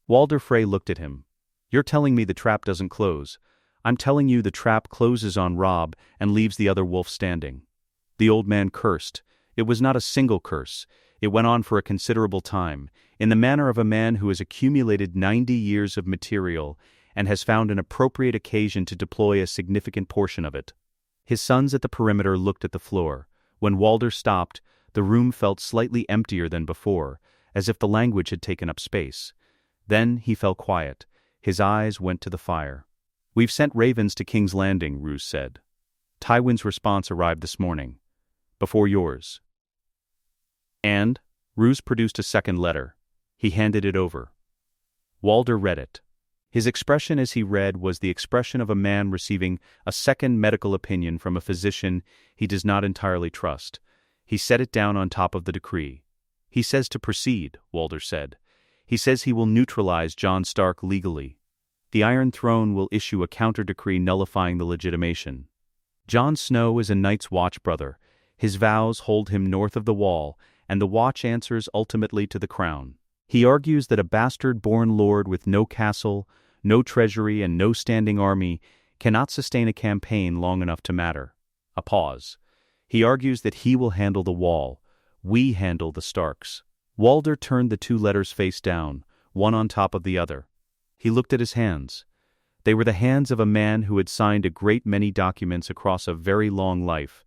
Walder Frey looked at him. "You're telling me the trap doesn't close. I'm telling you the trap closes on Robb and leaves the other wolf standing." The old man cursed. It was not a single curse. It went on for a considerable time, in the manner of a man who has accumulated 90 years of material and has found an appropriate occasion to deploy a significant portion of it. His sons at the perimeter looked at the floor. When Walder stopped, the room felt slightly emptier than before, as if the language had taken up space. Then he fell quiet. His eyes went to the fire. "We've sent ravens to King's Landing," Roose said. "Tywin's response arrived this morning. Before yours." "And?" Roose produced a second letter. He handed it over. Walder read it. His expression as he read was the expression of a man receiving a second medical opinion from a physician he does not entirely trust. He set it down on top of the decree. "He says to proceed," Walder said. "He says he will neutralize Jon Stark legally. The Iron Throne will issue a counter-decree nullifying the legitimation. Jon Snow is a Night's Watch brother. His vows hold him north of the wall, and the Watch answers ultimately to the crown. He argues that a bastard-born lord with no castle, no treasury, and no standing army cannot sustain a campaign long enough to matter." A pause. "He argues that he will handle the wall. We handle the Starks." Walder turned the 2 letters face down, one on top of the other. He looked at his hands. They were the hands of a man who had signed a great many documents across a very long life,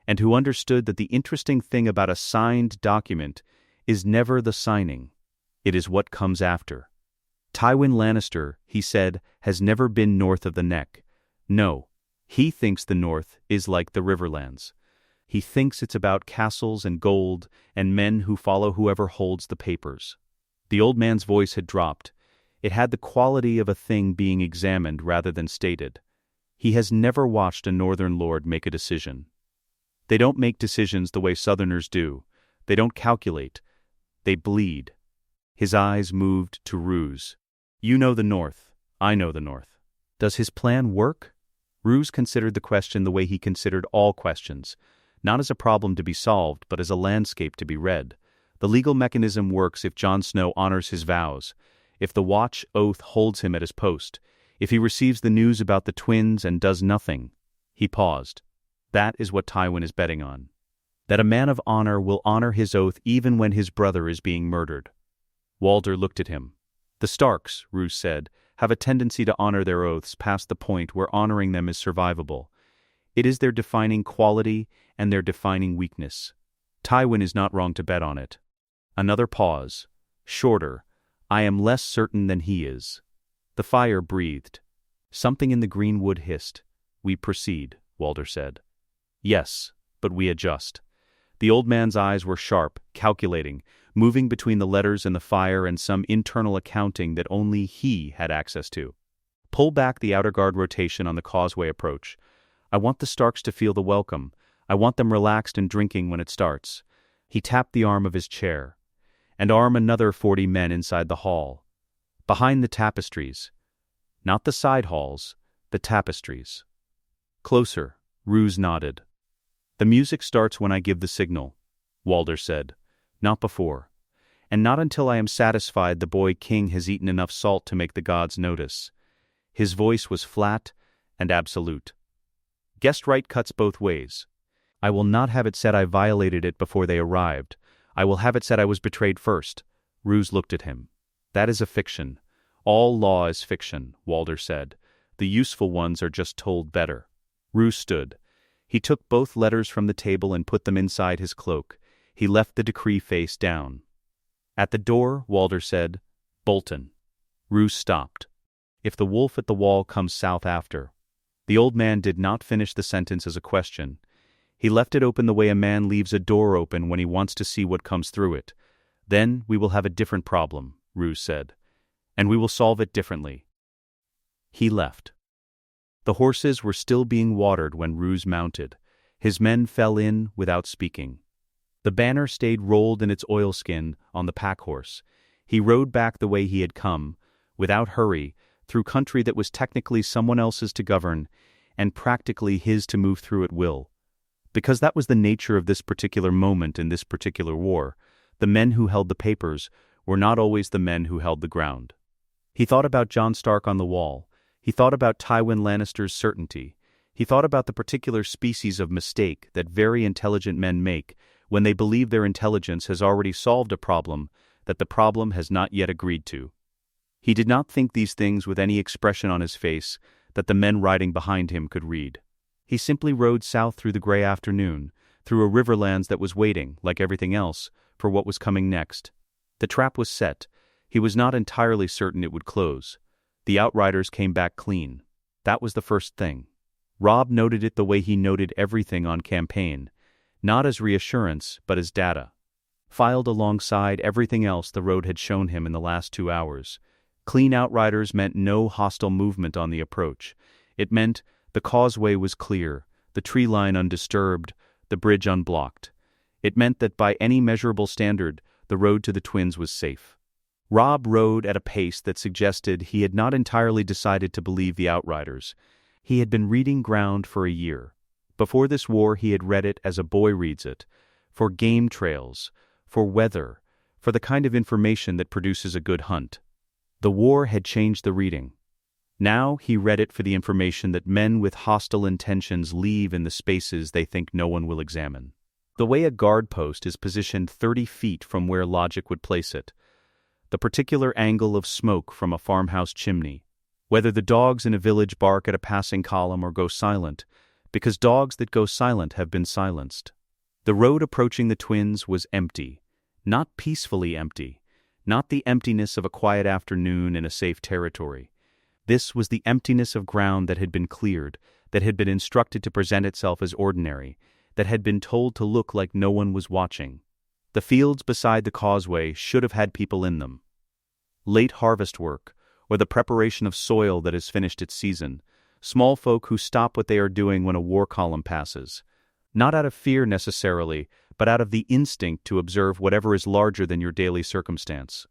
and who understood that the interesting thing about a signed document is never the signing. It is what comes after. Tywin Lannister, he said, has never been north of the neck. No, he thinks the north is like the Riverlands. He thinks it's about castles and gold and men who follow whoever holds the papers. The old man's voice had dropped. It had the quality of a thing being examined rather than stated. He has never watched a northern lord make a decision. They don't make decisions the way southerners do. They don't calculate. They bleed. His eyes moved to Roose. "You know the north. I know the north. Does his plan work?" Roose considered the question the way he considered all questions, not as a problem to be solved, but as a landscape to be read. The legal mechanism works if Jon Snow honors his vows, if the Watch oath holds him at his post, if he receives the news about the twins and does nothing. He paused. That is what Tywin is betting on. That a man of honor will honor his oath even when his brother is being murdered. Walder looked at him. "The Starks," Roose said, "have a tendency to honor their oaths past the point where honoring them is survivable. It is their defining quality and their defining weakness." Tywin is not wrong to bet on it. Another pause. Shorter. I am less certain than he is. The fire breathed. Something in the green wood hissed. We proceed, Walder said. Yes, but we adjust. The old man's eyes were sharp, calculating, moving between the letters in the fire and some internal accounting that only he had access to. Pull back the outer guard rotation on the causeway approach. I want the Starks to feel the welcome. I want them relaxed and drinking when it starts. He tapped the arm of his chair. And arm another 40 men inside the hall. Behind the tapestries. Not the side halls, the tapestries. Closer, Roose nodded. The music starts when I give the signal, Walder said. Not before. And not until I am satisfied the boy king has eaten enough salt to make the gods notice. His voice was flat and absolute. Guest right cuts both ways. I will not have it said I violated it before they arrived. I will have it said I was betrayed first. Roose looked at him. That is a fiction. All law is fiction, Walder said. The useful ones are just told better. Roose stood. He took both letters from the table and put them inside his cloak. He left the decree face down. At the door, Walder said, Bolton. Roose stopped. If the wolf at the wall comes south after. The old man did not finish the sentence as a question. He left it open the way a man leaves a door open when he wants to see what comes through it. Then we will have a different problem, Roose said. And we will solve it differently. He left. The horses were still being watered when Roose mounted. His men fell in without speaking. The banner stayed rolled in its oilskin on the pack horse. He rode back the way he had come, without hurry, through country that was technically someone else's to govern, and practically his to move through at will. Because that was the nature of this particular moment in this particular war, the men who held the papers were not always the men who held the ground. He thought about Jon Stark on the wall. He thought about Tywin Lannister's certainty. He thought about the particular species of mistake that very intelligent men make when they believe their intelligence has already solved a problem that the problem has not yet agreed to. He did not think these things with any expression on his face that the men riding behind him could read. He simply rode south through the gray afternoon, through a riverlands that was waiting, like everything else, for what was coming next. The trap was set. He was not entirely certain it would close. The outriders came back clean. That was the first thing. Robb noted it the way he noted everything on campaign, not as reassurance, but as data. Filed alongside everything else the road had shown him in the last 2 hours. Clean outriders meant no hostile movement on the approach. It meant the causeway was clear, the tree line undisturbed, the bridge unblocked. It meant that by any measurable standard, the road to the twins was safe. Robb rode at a pace that suggested he had not entirely decided to believe the outriders. He had been reading ground for a year. Before this war he had read it as a boy reads it, for game trails, for weather, for the kind of information that produces a good hunt. The war had changed the reading. Now he read it for the information that men with hostile intentions leave in the spaces they think no one will examine. The way a guard post is positioned 30 feet from where logic would place it. The particular angle of smoke from a farmhouse chimney. Whether the dogs in a village bark at a passing column or go silent, because dogs that go silent have been silenced. The road approaching the twins was empty, not peacefully empty, not the emptiness of a quiet afternoon in a safe territory. This was the emptiness of ground that had been cleared, that had been instructed to present itself as ordinary, that had been told to look like no one was watching. The fields beside the causeway should have had people in them. Late harvest work, or the preparation of soil that has finished its season, small folk who stop what they are doing when a war column passes. Not out of fear necessarily, but out of the instinct to observe whatever is larger than your daily circumstance.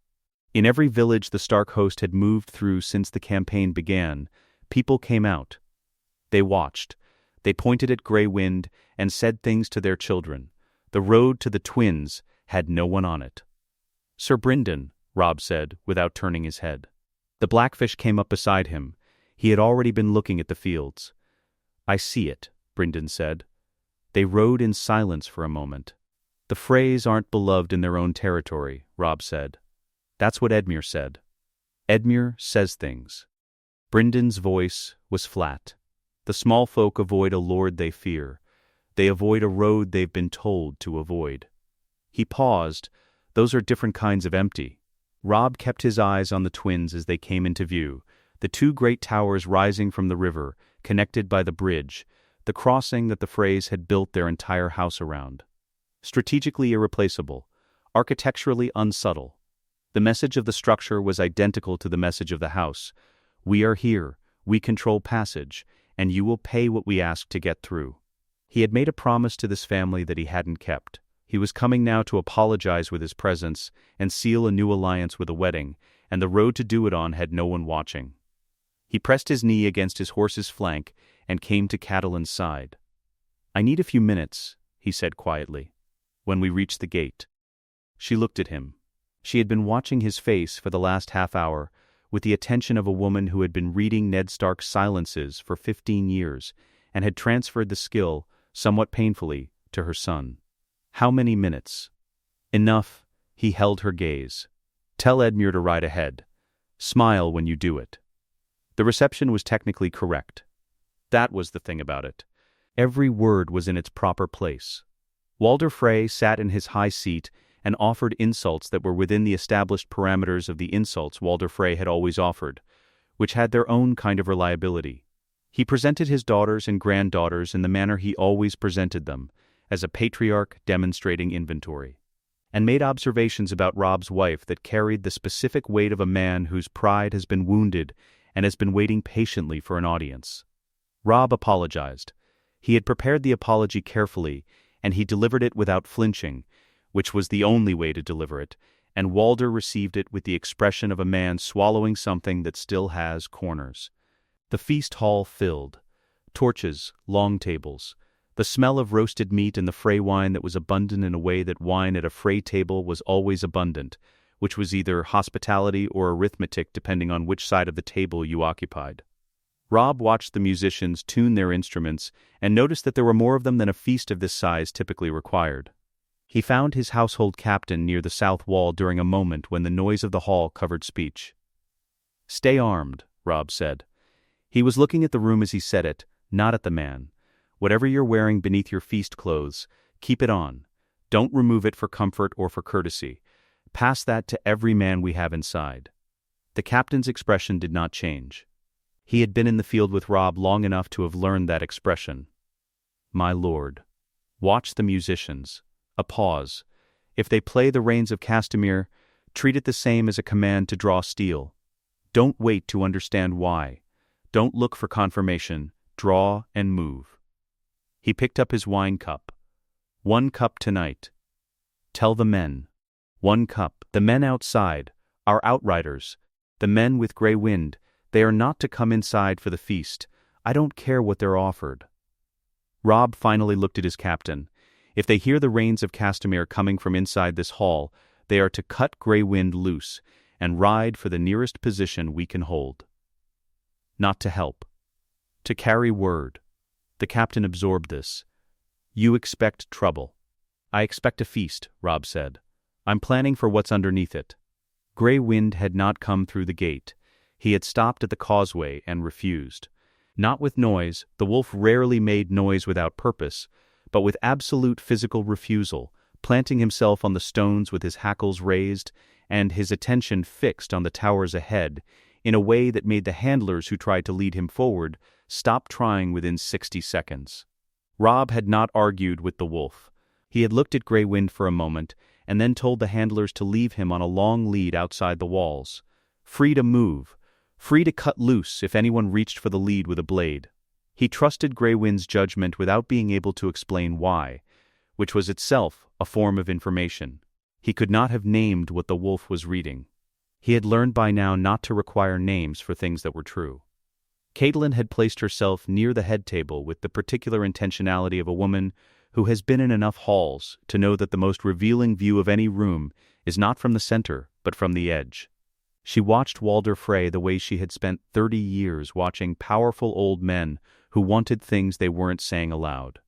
In every village the Stark host had moved through since the campaign began, people came out. They watched. They pointed at Grey Wind and said things to their children. The road to the twins had no one on it. "Sir Brynden," Robb said, without turning his head. The Blackfish came up beside him. He had already been looking at the fields. "I see it," Brynden said. They rode in silence for a moment. "The Freys aren't beloved in their own territory," Robb said. "That's what Edmure said. Edmure says things." Brynden's voice was flat. "The small folk avoid a lord they fear. They avoid a road they've been told to avoid." He paused. Those are different kinds of empty. Robb kept his eyes on the twins as they came into view, the two great towers rising from the river, connected by the bridge, the crossing that the Freys had built their entire house around. Strategically irreplaceable, architecturally unsubtle. The message of the structure was identical to the message of the house. We are here, we control passage, and you will pay what we ask to get through. He had made a promise to this family that he hadn't kept. He was coming now to apologize with his presence and seal a new alliance with a wedding, and the road to do it on had no one watching. He pressed his knee against his horse's flank and came to Catelyn's side. "I need a few minutes," he said quietly, "when we reach the gate." She looked at him. She had been watching his face for the last half hour with the attention of a woman who had been reading Ned Stark's silences for 15 years and had transferred the skill, somewhat painfully, to her son. How many minutes? Enough. He held her gaze. "Tell Edmure to ride ahead. Smile when you do it." The reception was technically correct. That was the thing about it. Every word was in its proper place. Walder Frey sat in his high seat and offered insults that were within the established parameters of the insults Walder Frey had always offered, which had their own kind of reliability. He presented his daughters and granddaughters in the manner he always presented them, as a patriarch demonstrating inventory, and made observations about Robb's wife that carried the specific weight of a man whose pride has been wounded and has been waiting patiently for an audience. Robb apologized. He had prepared the apology carefully, and he delivered it without flinching, which was the only way to deliver it, and Walder received it with the expression of a man swallowing something that still has corners. The feast hall filled. Torches, long tables, the smell of roasted meat and the Frey wine that was abundant in a way that wine at a Frey table was always abundant, which was either hospitality or arithmetic depending on which side of the table you occupied. Robb watched the musicians tune their instruments and noticed that there were more of them than a feast of this size typically required. He found his household captain near the south wall during a moment when the noise of the hall covered speech. "Stay armed," Robb said. He was looking at the room as he said it, not at the man. "Whatever you're wearing beneath your feast clothes, keep it on. Don't remove it for comfort or for courtesy. Pass that to every man we have inside." The captain's expression did not change. He had been in the field with Robb long enough to have learned that expression. "My lord." Watch the musicians. A pause. If they play the Rains of Castamere, treat it the same as a command to draw steel. Don't wait to understand why. Don't look for confirmation. Draw and move. He picked up his wine cup. "1 cup tonight. Tell the men. 1 cup. The men outside, our outriders, the men with Grey Wind, they are not to come inside for the feast. I don't care what they're offered." Robb finally looked at his captain. "If they hear the Rains of Castamere coming from inside this hall, they are to cut Grey Wind loose and ride for the nearest position we can hold. Not to help. To carry word." The captain absorbed this. "You expect trouble." "I expect a feast," Robb said. "I'm planning for what's underneath it." Grey Wind had not come through the gate. He had stopped at the causeway and refused. Not with noise, the wolf rarely made noise without purpose, but with absolute physical refusal, planting himself on the stones with his hackles raised and his attention fixed on the towers ahead, in a way that made the handlers who tried to lead him forward stop trying within 60 seconds. Robb had not argued with the wolf. He had looked at Grey Wind for a moment, and then told the handlers to leave him on a long lead outside the walls. Free to move, free to cut loose if anyone reached for the lead with a blade. He trusted Grey Wind's judgment without being able to explain why, which was itself a form of information. He could not have named what the wolf was reading. He had learned by now not to require names for things that were true. Catelyn had placed herself near the head table with the particular intentionality of a woman who has been in enough halls to know that the most revealing view of any room is not from the center, but from the edge. She watched Walder Frey the way she had spent 30 years watching powerful old men who wanted things they weren't saying aloud.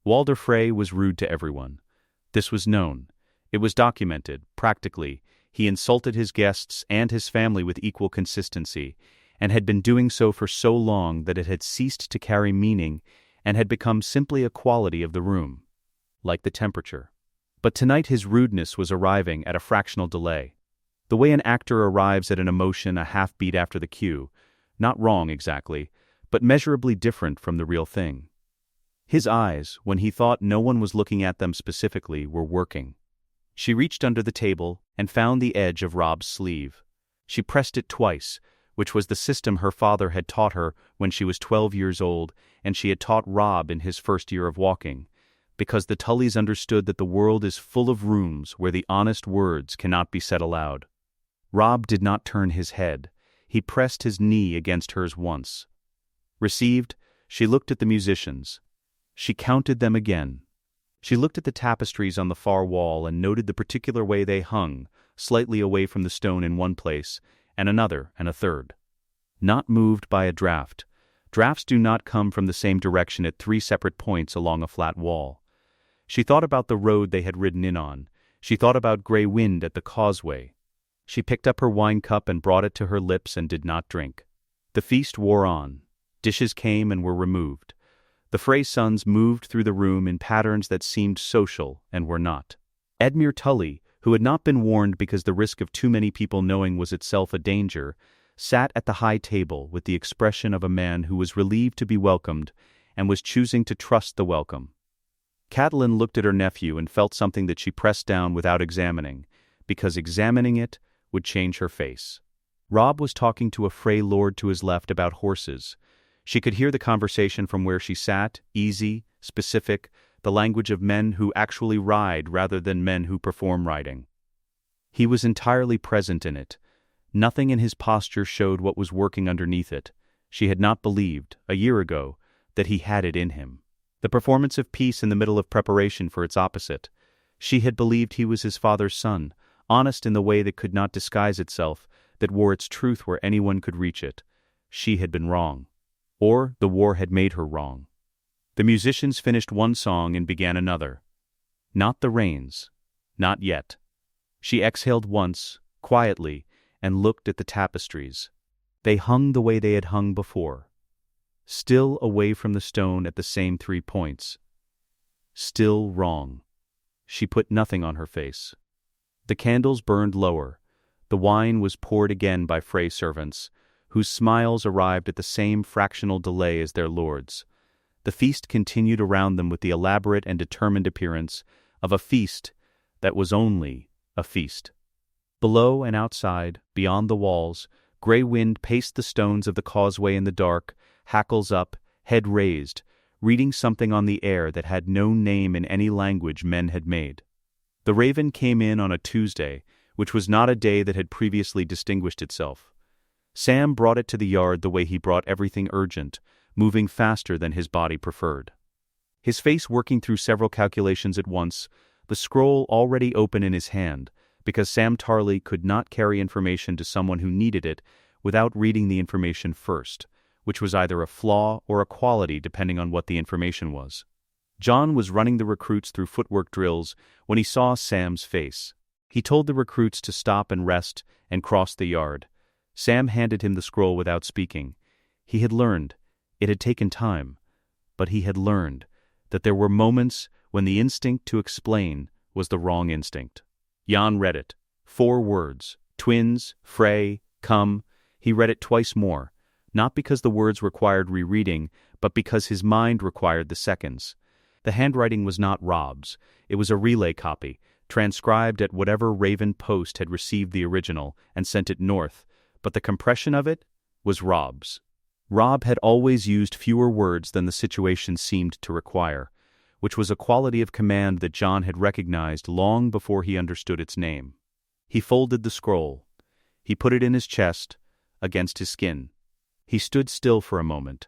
Walder Frey was rude to everyone. This was known. It was documented, practically. He insulted his guests and his family with equal consistency, and had been doing so for so long that it had ceased to carry meaning and had become simply a quality of the room. Like the temperature. But tonight his rudeness was arriving at a fractional delay. The way an actor arrives at an emotion a half-beat after the cue, not wrong exactly, but measurably different from the real thing. His eyes, when he thought no one was looking at them specifically, were working. She reached under the table and found the edge of Robb's sleeve. She pressed it twice, which was the system her father had taught her when she was 12 years old, and she had taught Robb in his first year of walking, because the Tullys understood that the world is full of rooms where the honest words cannot be said aloud. Robb did not turn his head. He pressed his knee against hers once. Received, she looked at the musicians. She counted them again. She looked at the tapestries on the far wall and noted the particular way they hung, slightly away from the stone in one place, and another and a third. Not moved by a draft. Drafts do not come from the same direction at 3 separate points along a flat wall. She thought about the road they had ridden in on. She thought about gray wind at the causeway. She picked up her wine cup and brought it to her lips and did not drink. The feast wore on. Dishes came and were removed. The Frey sons moved through the room in patterns that seemed social and were not. Edmure Tully, who had not been warned because the risk of too many people knowing was itself a danger, sat at the high table with the expression of a man who was relieved to be welcomed and was choosing to trust the welcome. Catelyn looked at her nephew and felt something that she pressed down without examining, because examining it would change her face. Robb was talking to a Frey lord to his left about horses. She could hear the conversation from where she sat, easy, specific, the language of men who actually ride rather than men who perform riding. He was entirely present in it. Nothing in his posture showed what was working underneath it. She had not believed, a year ago, that he had it in him. The performance of peace in the middle of preparation for its opposite. She had believed he was his father's son, honest in the way that could not disguise itself, that wore its truth where anyone could reach it. She had been wrong. Or the war had made her wrong. The musicians finished one song and began another. Not the rains. Not yet. She exhaled once, quietly, and looked at the tapestries. They hung the way they had hung before. Still away from the stone at the same 3 points. Still wrong. She put nothing on her face. The candles burned lower. The wine was poured again by Frey servants, whose smiles arrived at the same fractional delay as their lords. The feast continued around them with the elaborate and determined appearance of a feast that was only a feast. Below and outside, beyond the walls, gray wind paced the stones of the causeway in the dark, hackles up, head raised, reading something on the air that had no name in any language men had made. The raven came in on a Tuesday, which was not a day that had previously distinguished itself. Sam brought it to the yard the way he brought everything urgent, moving faster than his body preferred. His face working through several calculations at once, the scroll already open in his hand, because Sam Tarly could not carry information to someone who needed it without reading the information first, which was either a flaw or a quality depending on what the information was. Jon was running the recruits through footwork drills when he saw Sam's face. He told the recruits to stop and rest and cross the yard. Sam handed him the scroll without speaking. He had learned. It had taken time. But he had learned that there were moments when the instinct to explain was the wrong instinct. Jon read it. 4 words. Twins, Frey, come. He read it twice more, not because the words required rereading, but because his mind required the seconds. The handwriting was not Robb's. It was a relay copy, transcribed at whatever Raven post had received the original and sent it north, but the compression of it was Robb's. Robb had always used fewer words than the situation seemed to require, which was a quality of command that Jon had recognized long before he understood its name. He folded the scroll. He put it in his chest, against his skin. He stood still for a moment.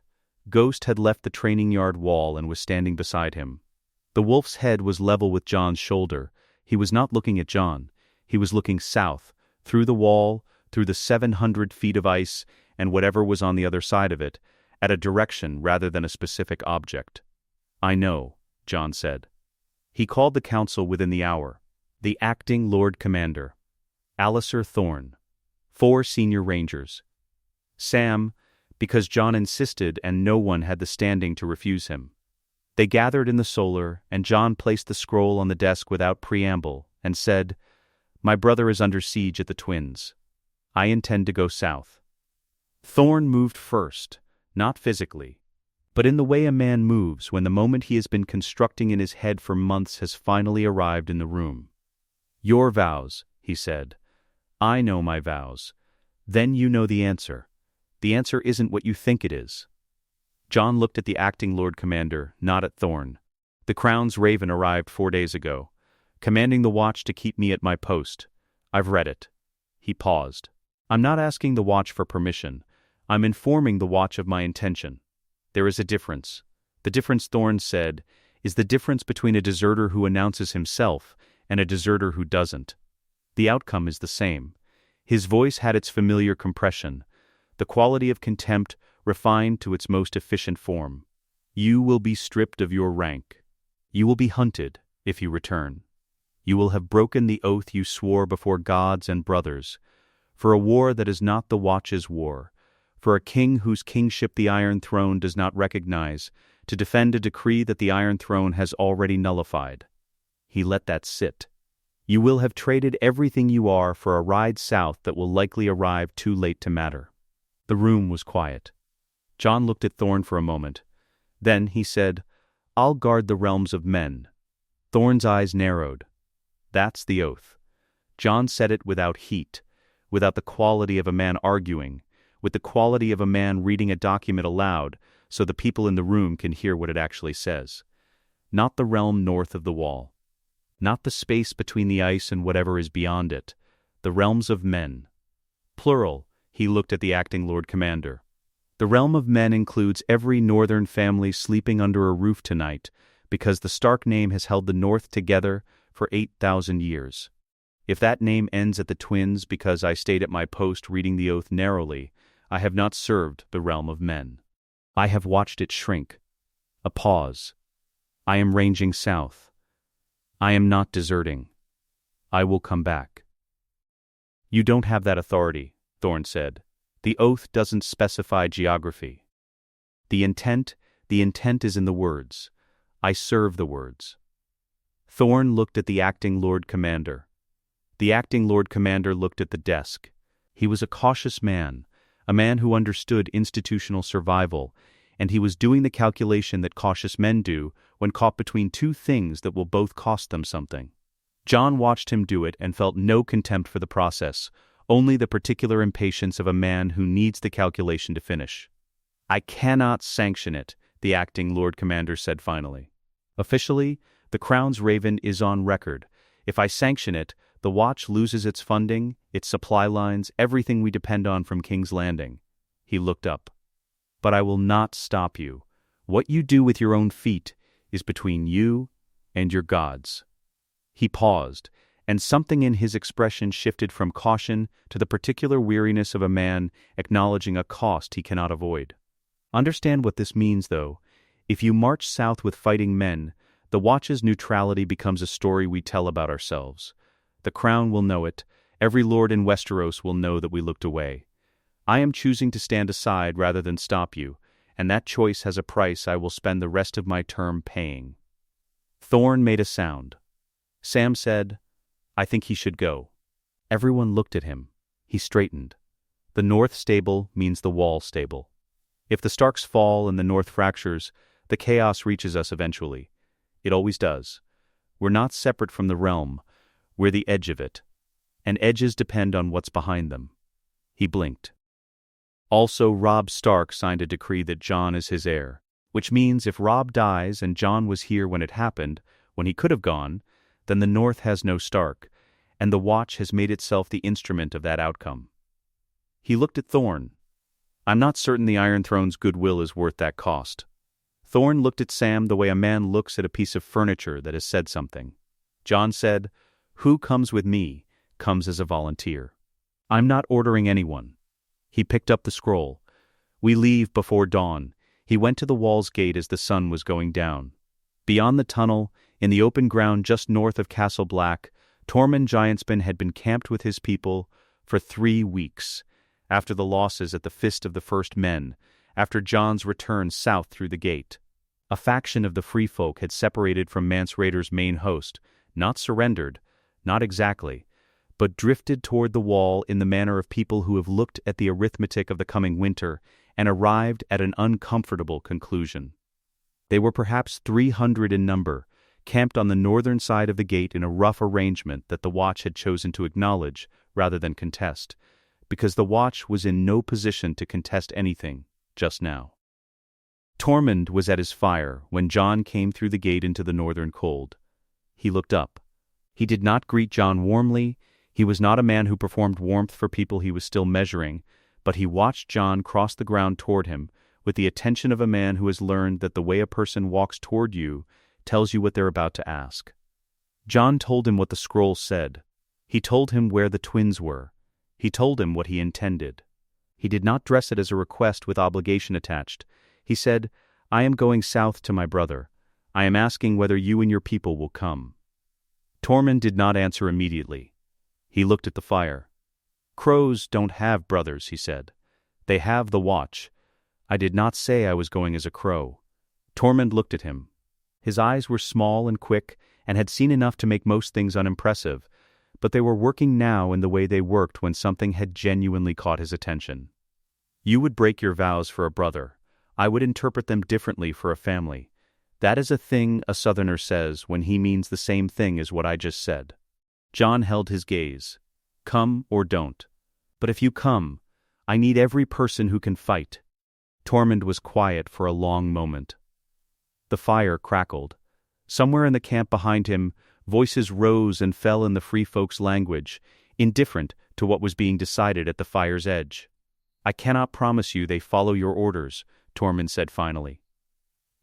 Ghost had left the training yard wall and was standing beside him. The wolf's head was level with Jon's shoulder. He was not looking at Jon. He was looking south, through the wall, through the 700 feet of ice and whatever was on the other side of it, at a direction rather than a specific object. I know, Jon said. He called the council within the hour. The acting Lord Commander. Alliser Thorne. 4 senior rangers. Sam, because Jon insisted and no one had the standing to refuse him. They gathered in the solar, and Jon placed the scroll on the desk without preamble, and said, "My brother is under siege at the Twins. I intend to go south." Thorne moved first, not physically, but in the way a man moves when the moment he has been constructing in his head for months has finally arrived in the room. "Your vows," he said. "I know my vows. Then you know the answer. The answer isn't what you think it is." Jon looked at the acting Lord Commander, not at Thorne. "The Crown's Raven arrived 4 days ago, commanding the Watch to keep me at my post. I've read it." He paused. "I'm not asking the Watch for permission. I'm informing the Watch of my intention. There is a difference. The difference," Thorne said, "is the difference between a deserter who announces himself and a deserter who doesn't. The outcome is the same." His voice had its familiar compression, the quality of contempt refined to its most efficient form. "You will be stripped of your rank. You will be hunted if you return. You will have broken the oath you swore before gods and brothers, for a war that is not the Watch's war, for a king whose kingship the Iron Throne does not recognize, to defend a decree that the Iron Throne has already nullified." He let that sit. "You will have traded everything you are for a ride south that will likely arrive too late to matter." The room was quiet. Jon looked at Thorne for a moment. Then he said, "I'll guard the realms of men." Thorne's eyes narrowed. "That's the oath." Jon said it without heat, without the quality of a man arguing, with the quality of a man reading a document aloud so the people in the room can hear what it actually says. "Not the realm north of the wall. Not the space between the ice and whatever is beyond it. The realms of men. Plural." He looked at the acting Lord Commander. "The realm of men includes every northern family sleeping under a roof tonight, because the Stark name has held the North together for 8,000 years. If that name ends at the Twins because I stayed at my post reading the oath narrowly, I have not served the realm of men. I have watched it shrink." A pause. "I am ranging south. I am not deserting. I will come back." "You don't have that authority," Thorne said. "The oath doesn't specify geography. The intent is in the words. I serve the words." Thorne looked at the acting Lord Commander. The acting Lord Commander looked at the desk. He was a cautious man, a man who understood institutional survival, and he was doing the calculation that cautious men do when caught between two things that will both cost them something. Jon watched him do it and felt no contempt for the process, only the particular impatience of a man who needs the calculation to finish. "I cannot sanction it," the acting Lord Commander said finally. "Officially, the Crown's Raven is on record. If I sanction it, the Watch loses its funding, its supply lines, everything we depend on from King's Landing." He looked up. "But I will not stop you. What you do with your own feet is between you and your gods." He paused, and something in his expression shifted from caution to the particular weariness of a man acknowledging a cost he cannot avoid. Understand what this means, though. If you march south with fighting men, the Watch's neutrality becomes a story we tell about ourselves. The Crown will know it. Every lord in Westeros will know that we looked away. I am choosing to stand aside rather than stop you, and that choice has a price I will spend the rest of my term paying. Thorne made a sound. Sam said, "I think he should go." Everyone looked at him. He straightened. The North stable means the Wall stable. If the Starks fall and the North fractures, the chaos reaches us eventually. It always does. We're not separate from the realm. We're the edge of it. And edges depend on what's behind them. He blinked. Also, Robb Stark signed a decree that Jon is his heir, which means if Robb dies and Jon was here when it happened, when he could have gone, then the North has no Stark, and the Watch has made itself the instrument of that outcome. He looked at Thorne. "I'm not certain the Iron Throne's goodwill is worth that cost." Thorne looked at Sam the way a man looks at a piece of furniture that has said something. Jon said, "Who comes with me comes as a volunteer. I'm not ordering anyone." He picked up the scroll. "We leave before dawn." He went to the Wall's gate as the sun was going down. Beyond the tunnel, in the open ground just north of Castle Black, Tormund Giantsbane had been camped with his people for 3 weeks, after the losses at the Fist of the First Men, after Jon's return south through the gate. A faction of the free folk had separated from Mance Rayder's main host, not surrendered, not exactly, but drifted toward the wall in the manner of people who have looked at the arithmetic of the coming winter and arrived at an uncomfortable conclusion. They were perhaps 300 in number, camped on the northern side of the gate in a rough arrangement that the Watch had chosen to acknowledge rather than contest, because the Watch was in no position to contest anything just now. Tormund was at his fire when Jon came through the gate into the northern cold. He looked up. He did not greet Jon warmly. He was not a man who performed warmth for people he was still measuring, but he watched Jon cross the ground toward him with the attention of a man who has learned that the way a person walks toward you tells you what they're about to ask. Jon told him what the scroll said. He told him where the twins were. He told him what he intended. He did not dress it as a request with obligation attached. He said, "I am going south to my brother. I am asking whether you and your people will come." Tormund did not answer immediately. He looked at the fire. "Crows don't have brothers," he said. "They have the Watch. I did not say I was going as a crow." Tormund looked at him. His eyes were small and quick and had seen enough to make most things unimpressive, but they were working now in the way they worked when something had genuinely caught his attention. "You would break your vows for a brother. I would interpret them differently for a family. That is a thing a Southerner says when he means the same thing as what I just said." Jon held his gaze. "Come or don't. But if you come, I need every person who can fight." Tormund was quiet for a long moment. The fire crackled. Somewhere in the camp behind him, voices rose and fell in the free folks' language, indifferent to what was being decided at the fire's edge. "I cannot promise you they follow your orders," Tormund said finally.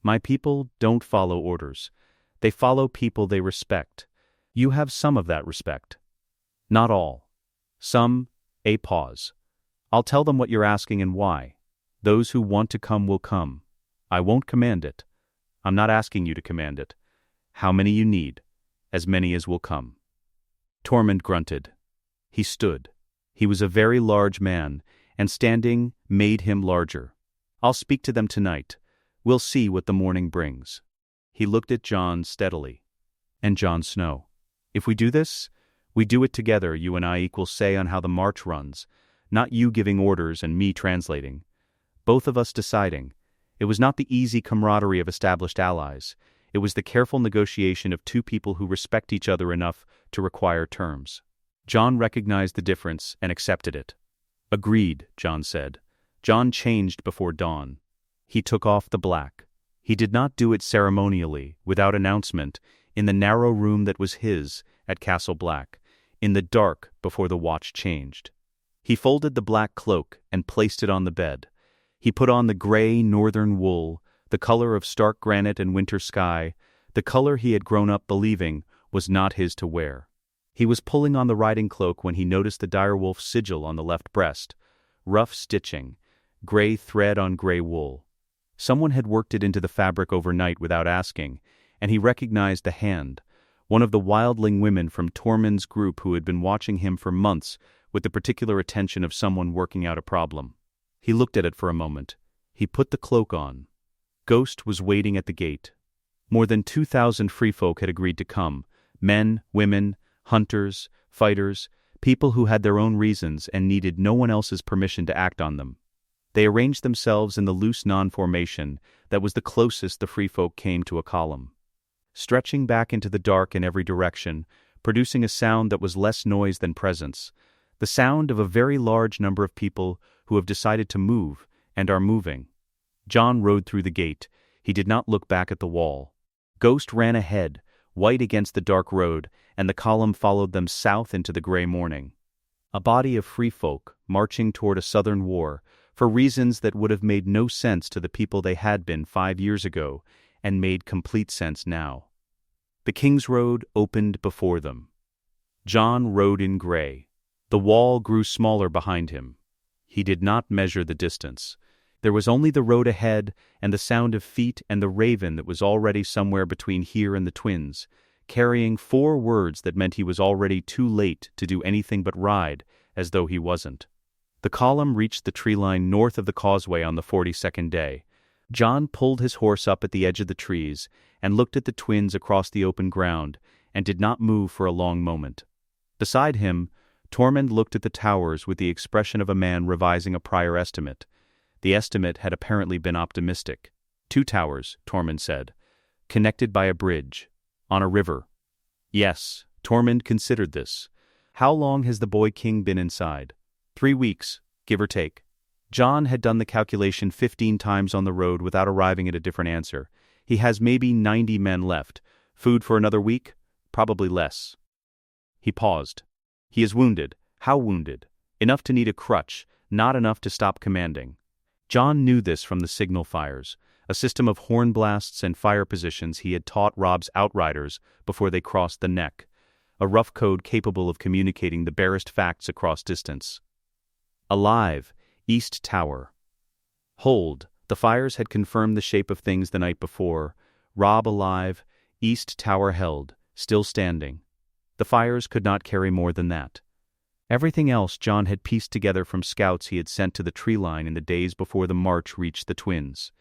"My people don't follow orders. They follow people they respect. You have some of that respect. Not all. Some, a pause. I'll tell them what you're asking and why. Those who want to come will come. I won't command it. I'm not asking you to command it. How many you need, as many as will come." Tormund grunted. He stood. He was a very large man, and standing made him larger. "I'll speak to them tonight. We'll see what the morning brings." He looked at Jon steadily. "And Jon Snow. If we do this, we do it together, you and I equal say on how the march runs, not you giving orders and me translating. Both of us deciding. It was not the easy camaraderie of established allies. It was the careful negotiation of two people who respect each other enough to require terms." Jon recognized the difference and accepted it. "Agreed," Jon said. Jon changed before dawn. He took off the black. He did not do it ceremonially, without announcement, in the narrow room that was his at Castle Black, in the dark before the Watch changed. He folded the black cloak and placed it on the bed. He put on the gray northern wool, the color of Stark granite and winter sky, the color he had grown up believing was not his to wear. He was pulling on the riding cloak when he noticed the direwolf sigil on the left breast, rough stitching, gray thread on gray wool. Someone had worked it into the fabric overnight without asking, and he recognized the hand, one of the wildling women from Tormund's group who had been watching him for months with the particular attention of someone working out a problem. He looked at it for a moment. He put the cloak on. Ghost was waiting at the gate. More than 2,000 free folk had agreed to come, men, women, hunters, fighters, people who had their own reasons and needed no one else's permission to act on them. They arranged themselves in the loose non-formation that was the closest the free folk came to a column. Stretching back into the dark in every direction, producing a sound that was less noise than presence, the sound of a very large number of people who have decided to move and are moving. Jon rode through the gate. He did not look back at the wall. Ghost ran ahead, white against the dark road, and the column followed them south into the gray morning. A body of free folk marching toward a southern war, for reasons that would have made no sense to the people they had been 5 years ago, and made complete sense now. The King's Road opened before them. Jon rode in gray. The wall grew smaller behind him. He did not measure the distance. There was only the road ahead and the sound of feet and the raven that was already somewhere between here and the twins, carrying 4 words that meant he was already too late to do anything but ride, as though he wasn't. The column reached the tree line north of the causeway on the 42nd day. Jon pulled his horse up at the edge of the trees and looked at the twins across the open ground and did not move for a long moment. Beside him, Tormund looked at the towers with the expression of a man revising a prior estimate. The estimate had apparently been optimistic. 2 towers, Tormund said, connected by a bridge, on a river. Yes, Tormund considered this. How long has the boy king been inside? 3 weeks, give or take. Jon had done the calculation 15 times on the road without arriving at a different answer. He has maybe 90 men left. Food for another week? Probably less. He paused. He is wounded. How wounded? Enough to need a crutch, not enough to stop commanding. Jon knew this from the signal fires, a system of horn blasts and fire positions he had taught Robb's outriders before they crossed the neck, a rough code capable of communicating the barest facts across distance. Alive, East Tower. Hold, the fires had confirmed the shape of things the night before. Robb alive, East Tower held, still standing. The fires could not carry more than that. Everything else Jon had pieced together from scouts he had sent to the tree line in the days before the march reached the twins.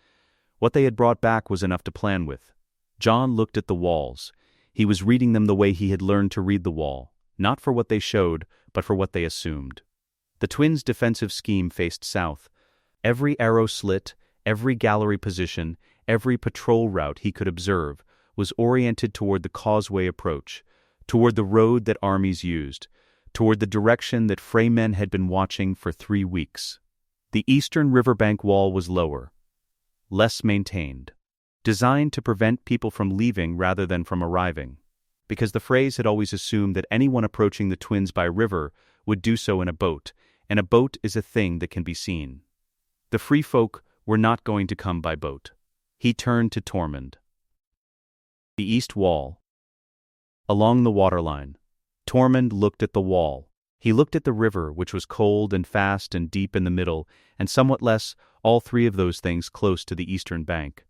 What they had brought back was enough to plan with. Jon looked at the walls. He was reading them the way he had learned to read the wall, not for what they showed, but for what they assumed. The twins' defensive scheme faced south. Every arrow slit, every gallery position, every patrol route he could observe was oriented toward the causeway approach, toward the road that armies used, toward the direction that Frey men had been watching for 3 weeks. The eastern riverbank wall was lower, less maintained, designed to prevent people from leaving rather than from arriving, because the Freys had always assumed that anyone approaching the twins by river would do so in a boat, and a boat is a thing that can be seen. The free folk were not going to come by boat. He turned to Tormund. The east wall. Along the waterline. Tormund looked at the wall. He looked at the river, which was cold and fast and deep in the middle, and somewhat less, all 3 of those things close to the eastern bank.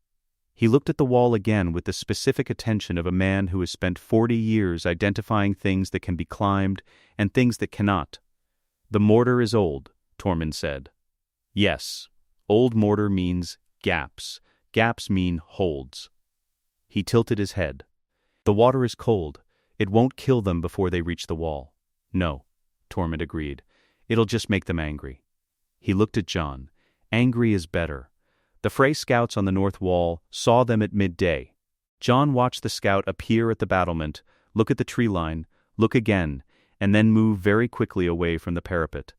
He looked at the wall again with the specific attention of a man who has spent 40 years identifying things that can be climbed and things that cannot. The mortar is old, Tormund said. Yes, old mortar means gaps. Gaps mean holds. He tilted his head. The water is cold. It won't kill them before they reach the wall. No, Tormund agreed. It'll just make them angry. He looked at Jon. Angry is better. The Frey scouts on the north wall saw them at midday. Jon watched the scout appear at the battlement, look at the tree line, look again, and then move very quickly away from the parapet.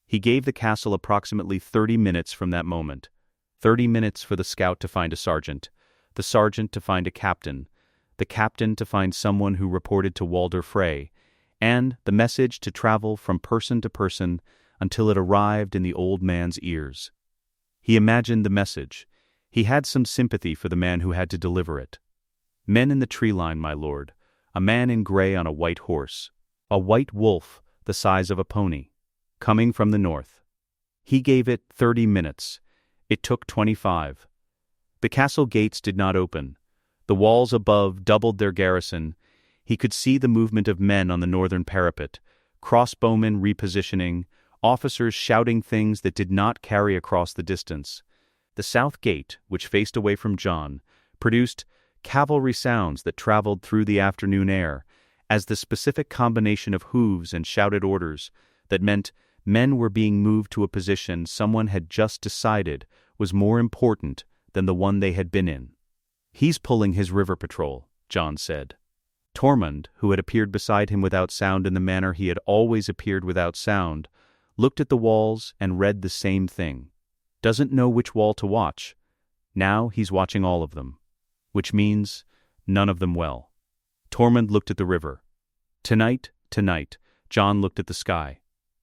He gave the castle approximately 30 minutes from that moment. 30 minutes for the scout to find a sergeant, the sergeant to find a captain, the captain to find someone who reported to Walder Frey, and the message to travel from person to person until it arrived in the old man's ears. He imagined the message. He had some sympathy for the man who had to deliver it. Men in the tree line, my lord. A man in gray on a white horse. A white wolf, the size of a pony. Coming from the north. He gave it 30 minutes. It took 25. The castle gates did not open. The walls above doubled their garrison. He could see the movement of men on the northern parapet, crossbowmen repositioning, officers shouting things that did not carry across the distance. The south gate, which faced away from Jon, produced cavalry sounds that traveled through the afternoon air, as the specific combination of hooves and shouted orders that meant men were being moved to a position someone had just decided was more important than the one they had been in. He's pulling his river patrol, Jon said. Tormund, who had appeared beside him without sound in the manner he had always appeared without sound, looked at the walls and read the same thing. Doesn't know which wall to watch. Now he's watching all of them. Which means none of them well. Tormund looked at the river. Tonight, Jon looked at the sky.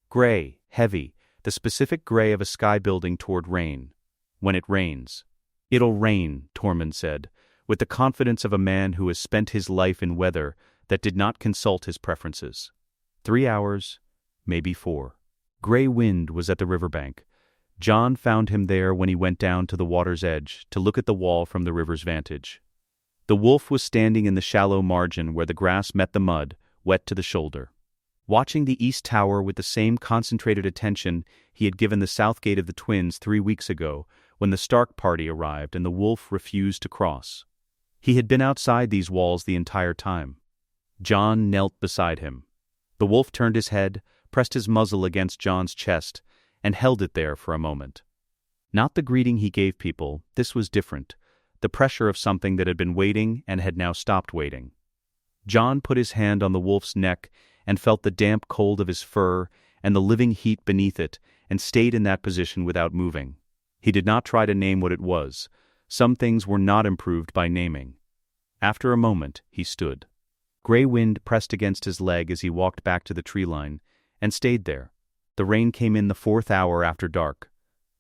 Gray, heavy, the specific gray of a sky building toward rain. When it rains. It'll rain, Tormund said, with the confidence of a man who has spent his life in weather that did not consult his preferences. 3 hours, maybe 4. Gray wind was at the riverbank. Jon found him there when he went down to the water's edge to look at the wall from the river's vantage. The wolf was standing in the shallow margin where the grass met the mud, wet to the shoulder. Watching the east tower with the same concentrated attention he had given the south gate of the twins 3 weeks ago, when the Stark party arrived and the wolf refused to cross. He had been outside these walls the entire time. Jon knelt beside him. The wolf turned his head, pressed his muzzle against Jon's chest, and held it there for a moment. Not the greeting he gave people, this was different, the pressure of something that had been waiting and had now stopped waiting. Jon put his hand on the wolf's neck and felt the damp cold of his fur and the living heat beneath it, and stayed in that position without moving. He did not try to name what it was. Some things were not improved by naming. After a moment, he stood. Grey wind pressed against his leg as he walked back to the tree line, and stayed there. The rain came in the 4th hour after dark.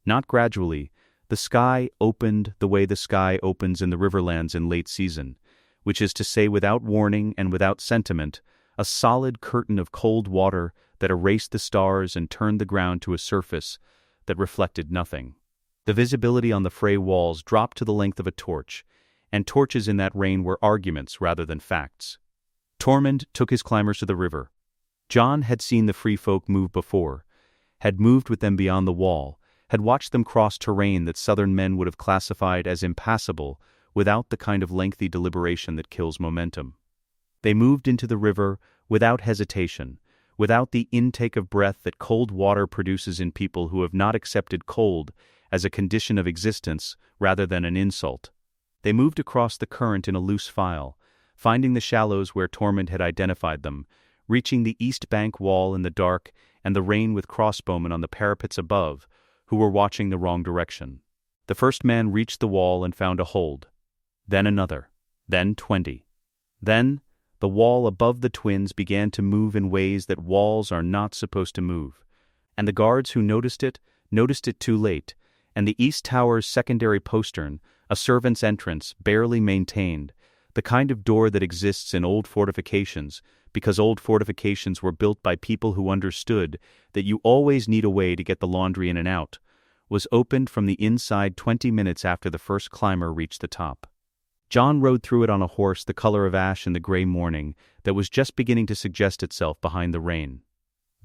Not gradually, the sky opened the way the sky opens in the riverlands in late season, which is to say without warning and without sentiment, a solid curtain of cold water that erased the stars and turned the ground to a surface that reflected nothing. The visibility on the Frey walls dropped to the length of a torch, and torches in that rain were arguments rather than facts. Tormund took his climbers to the river. Jon had seen the free folk move before, had moved with them beyond the wall, had watched them cross terrain that southern men would have classified as impassable without the kind of lengthy deliberation that kills momentum. They moved into the river without hesitation, without the intake of breath that cold water produces in people who have not accepted cold as a condition of existence rather than an insult. They moved across the current in a loose file, finding the shallows where Tormund had identified them, reaching the east bank wall in the dark and the rain with crossbowmen on the parapets above, who were watching the wrong direction. The first man reached the wall and found a hold. Then another. Then 20. Then the wall above the twins began to move in ways that walls are not supposed to move. And the guards who noticed it too late, and the east tower's secondary postern, a servant's entrance, barely maintained, the kind of door that exists in old fortifications, because old fortifications were built by people who understood that you always need a way to get the laundry in and out, was opened from the inside 20 minutes after the first climber reached the top. Jon rode through it on a horse the color of ash in the gray morning that was just beginning to suggest itself behind the rain.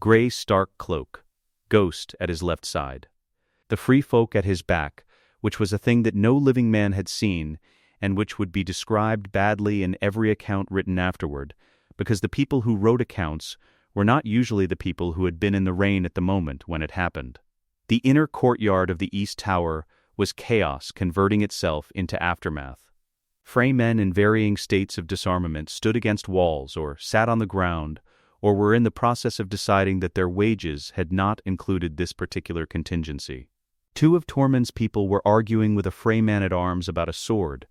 Gray Stark cloak, ghost at his left side. The free folk at his back, which was a thing that no living man had seen, and which would be described badly in every account written afterward, because the people who wrote accounts were not usually the people who had been in the rain at the moment when it happened. The inner courtyard of the East Tower was chaos converting itself into aftermath. Frey men in varying states of disarmament stood against walls or sat on the ground or were in the process of deciding that their wages had not included this particular contingency. 2 of Tormund's people were arguing with a Frey man-at-arms about a sword,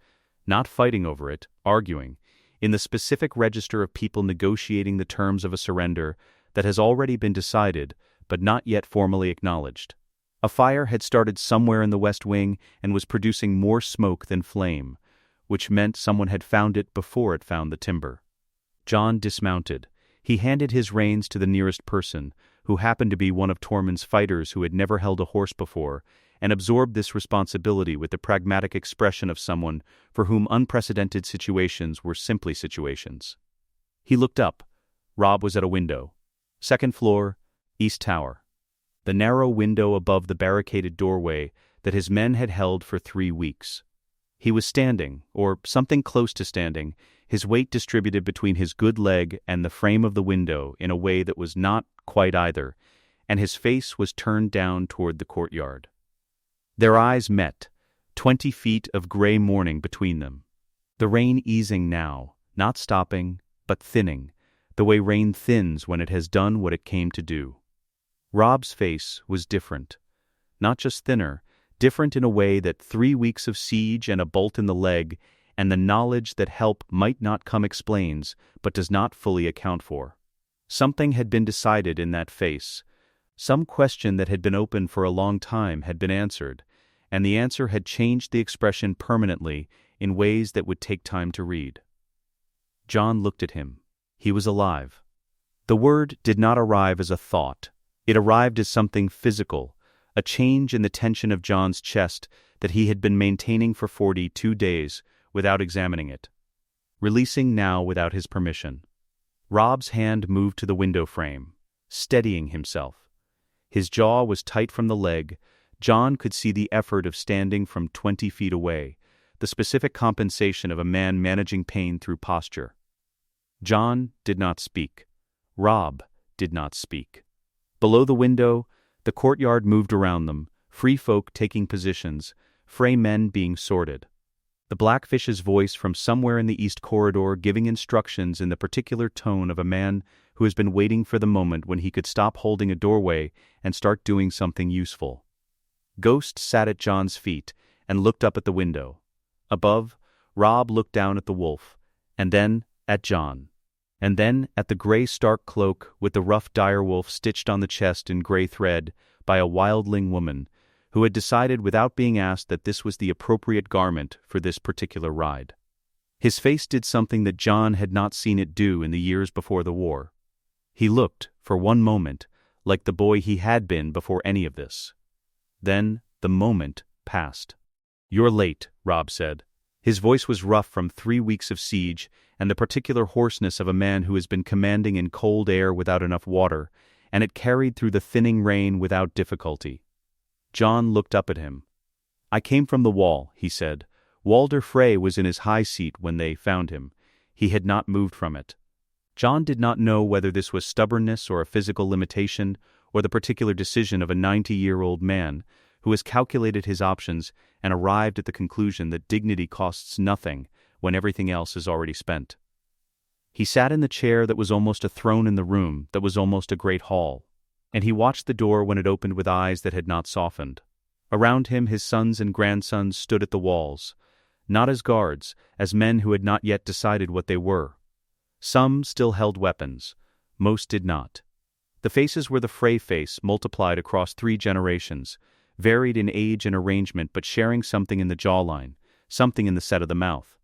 not fighting over it, arguing, in the specific register of people negotiating the terms of a surrender that has already been decided but not yet formally acknowledged. A fire had started somewhere in the West Wing and was producing more smoke than flame, which meant someone had found it before it found the timber. Jon dismounted. He handed his reins to the nearest person, who happened to be one of Tormund's fighters who had never held a horse before, and absorbed this responsibility with the pragmatic expression of someone for whom unprecedented situations were simply situations. He looked up. Robb was at a window. 2nd floor, East Tower. The narrow window above the barricaded doorway that his men had held for 3 weeks. He was standing, or something close to standing, his weight distributed between his good leg and the frame of the window in a way that was not quite either, and his face was turned down toward the courtyard. Their eyes met, 20 feet of gray morning between them. The rain easing now, not stopping, but thinning, the way rain thins when it has done what it came to do. Robb's face was different. Not just thinner, different in a way that 3 weeks of siege and a bolt in the leg and the knowledge that help might not come explains, but does not fully account for. Something had been decided in that face. Some question that had been open for a long time had been answered, and the answer had changed the expression permanently in ways that would take time to read. Jon looked at him. He was alive. The word did not arrive as a thought. It arrived as something physical, a change in the tension of Jon's chest that he had been maintaining for 42 days without examining it, releasing now without his permission. Robb's hand moved to the window frame, steadying himself. His jaw was tight from the leg, Jon could see the effort of standing from 20 feet away, the specific compensation of a man managing pain through posture. Jon did not speak. Robb did not speak. Below the window, the courtyard moved around them, free folk taking positions, Frey men being sorted. The Blackfish's voice from somewhere in the east corridor giving instructions in the particular tone of a man who has been waiting for the moment when he could stop holding a doorway and start doing something useful. Ghost sat at Jon's feet and looked up at the window. Above, Robb looked down at the wolf, and then at Jon, and then at the gray Stark cloak with the rough direwolf stitched on the chest in gray thread by a wildling woman who had decided without being asked that this was the appropriate garment for this particular ride. His face did something that Jon had not seen it do in the years before the war. He looked, for one moment, like the boy he had been before any of this. Then the moment passed. "You're late," Robb said. His voice was rough from 3 weeks of siege and the particular hoarseness of a man who has been commanding in cold air without enough water, and it carried through the thinning rain without difficulty. Jon looked up at him. "I came from the wall," he said. Walder Frey was in his high seat when they found him. He had not moved from it. Jon did not know whether this was stubbornness or a physical limitation or the particular decision of a 90-year-old man who has calculated his options and arrived at the conclusion that dignity costs nothing when everything else is already spent. He sat in the chair that was almost a throne in the room that was almost a great hall, and he watched the door when it opened with eyes that had not softened. Around him his sons and grandsons stood at the walls, not as guards, as men who had not yet decided what they were. Some still held weapons, most did not. The faces were the Frey face multiplied across 3 generations, varied in age and arrangement but sharing something in the jawline, something in the set of the mouth.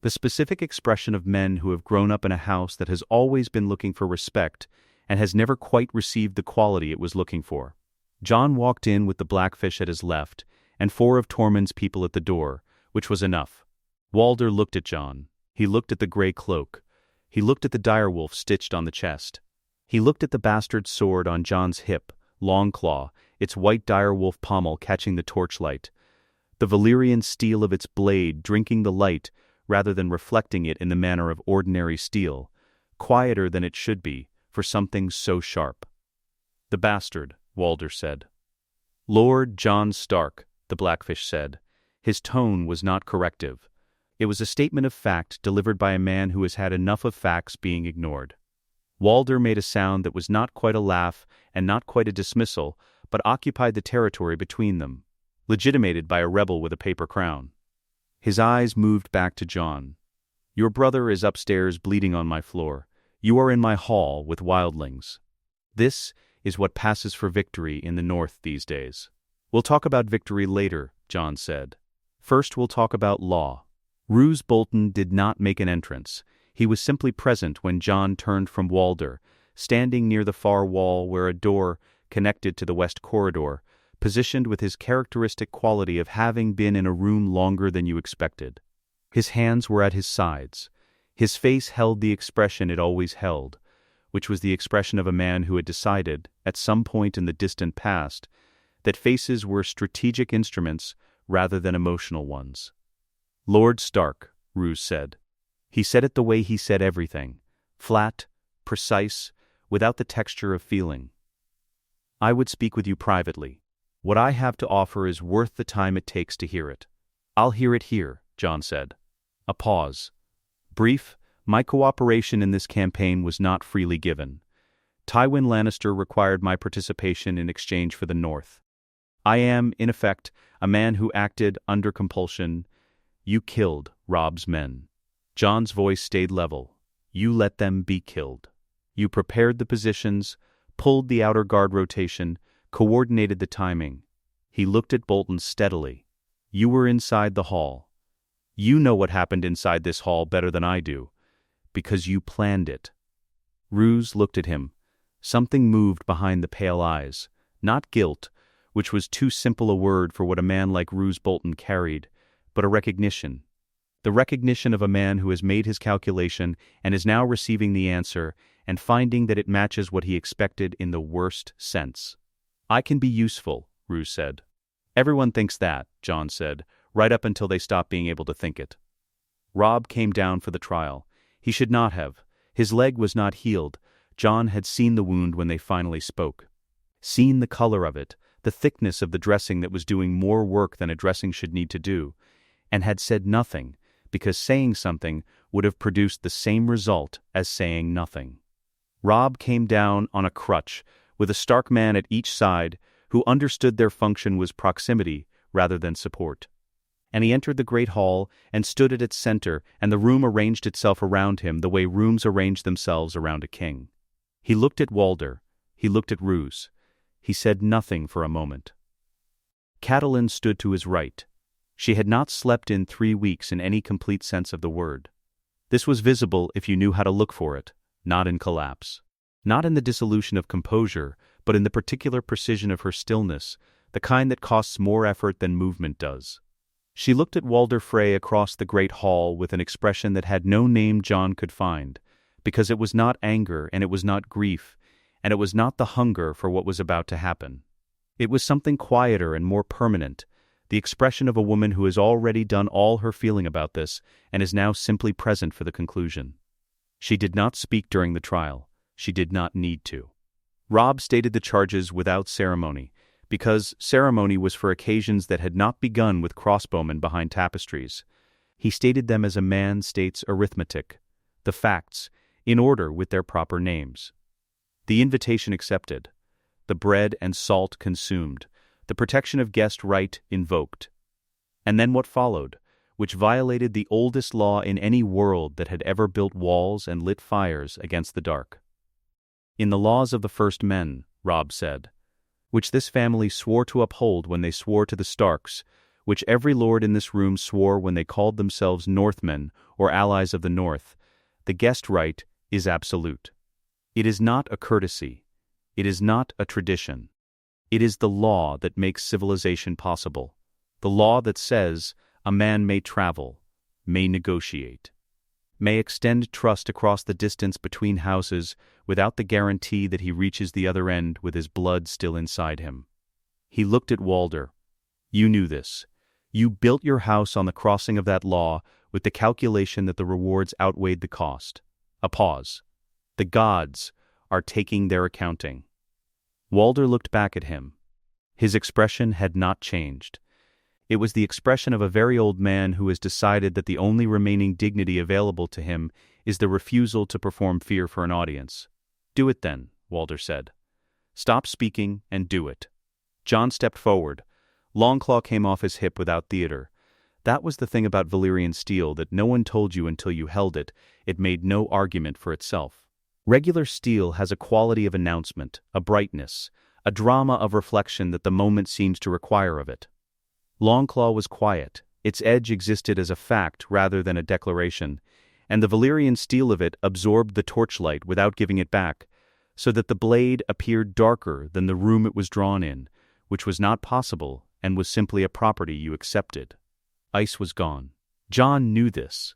The specific expression of men who have grown up in a house that has always been looking for respect and has never quite received the quality it was looking for. Jon walked in with the Blackfish at his left and 4 of Tormund's people at the door, which was enough. Walder looked at Jon. He looked at the gray cloak. He looked at the direwolf stitched on the chest. He looked at the bastard sword on Jon's hip, Longclaw, its white direwolf pommel catching the torchlight, the Valyrian steel of its blade drinking the light rather than reflecting it in the manner of ordinary steel, quieter than it should be for something so sharp. "The bastard," Walder said. "Lord Jon Stark," the Blackfish said. His tone was not corrective. It was a statement of fact delivered by a man who has had enough of facts being ignored. Walder made a sound that was not quite a laugh and not quite a dismissal, but occupied the territory between them, legitimated by a rebel with a paper crown. His eyes moved back to Jon. "Your brother is upstairs bleeding on my floor. You are in my hall with wildlings. This is what passes for victory in the north these days." "We'll talk about victory later," Jon said. "First we'll talk about law." Roose Bolton did not make an entrance. He was simply present when Jon turned from Walder, standing near the far wall where a door connected to the west corridor, positioned with his characteristic quality of having been in a room longer than you expected. His hands were at his sides. His face held the expression it always held, which was the expression of a man who had decided, at some point in the distant past, that faces were strategic instruments rather than emotional ones. "Lord Stark," Roose said. He said it the way he said everything, flat, precise, without the texture of feeling. "I would speak with you privately. What I have to offer is worth the time it takes to hear it." "I'll hear it here," Jon said. A pause. Brief, my cooperation in this campaign was not freely given. Tywin Lannister required my participation in exchange for the North. I am, in effect, a man who acted under compulsion. You killed Robb's men. Jon's voice stayed level. You let them be killed. You prepared the positions, pulled the outer guard rotation, coordinated the timing. He looked at Bolton steadily. You were inside the hall. You know what happened inside this hall better than I do, because you planned it. Roose looked at him. Something moved behind the pale eyes. Not guilt, which was too simple a word for what a man like Roose Bolton carried, but a recognition. The recognition of a man who has made his calculation and is now receiving the answer and finding that it matches what he expected in the worst sense. I can be useful, Roose said. Everyone thinks that, Jon said, right up until they stop being able to think it. Robb came down for the trial. He should not have. His leg was not healed. Jon had seen the wound when they finally spoke. Seen the color of it, the thickness of the dressing that was doing more work than a dressing should need to do, and had said nothing, because saying something would have produced the same result as saying nothing. Robb came down on a crutch, with a Stark man at each side, who understood their function was proximity rather than support. And he entered the great hall and stood at its center, and the room arranged itself around him the way rooms arrange themselves around a king. He looked at Walder. He looked at Roose. He said nothing for a moment. Catelyn stood to his right. She had not slept in 3 weeks in any complete sense of the word. This was visible if you knew how to look for it, not in collapse. Not in the dissolution of composure, but in the particular precision of her stillness, the kind that costs more effort than movement does. She looked at Walder Frey across the great hall with an expression that had no name Jon could find, because it was not anger and it was not grief, and it was not the hunger for what was about to happen. It was something quieter and more permanent, the expression of a woman who has already done all her feeling about this and is now simply present for the conclusion. She did not speak during the trial. She did not need to. Robb stated the charges without ceremony, because ceremony was for occasions that had not begun with crossbowmen behind tapestries. He stated them as a man states arithmetic, the facts, in order with their proper names. The invitation accepted, the bread and salt consumed, the protection of guest right invoked. And then what followed, which violated the oldest law in any world that had ever built walls and lit fires against the dark. In the laws of the first men, Robb said, which this family swore to uphold when they swore to the Starks, which every lord in this room swore when they called themselves Northmen or allies of the North, the guest right is absolute. It is not a courtesy. It is not a tradition. It is the law that makes civilization possible, the law that says a man may travel, may negotiate, may extend trust across the distance between houses without the guarantee that he reaches the other end with his blood still inside him. He looked at Walder. You knew this. You built your house on the crossing of that law with the calculation that the rewards outweighed the cost. A pause. The gods are taking their accounting. Walder looked back at him. His expression had not changed. It was the expression of a very old man who has decided that the only remaining dignity available to him is the refusal to perform fear for an audience. Do it then, Walder said. Stop speaking and do it. Jon stepped forward. Longclaw came off his hip without theater. That was the thing about Valyrian steel that no one told you until you held it. It made no argument for itself. Regular steel has a quality of announcement, a brightness, a drama of reflection that the moment seems to require of it. Longclaw was quiet. Its edge existed as a fact rather than a declaration, and the Valyrian steel of it absorbed the torchlight without giving it back, so that the blade appeared darker than the room it was drawn in, which was not possible and was simply a property you accepted. Ice was gone. Jon knew this.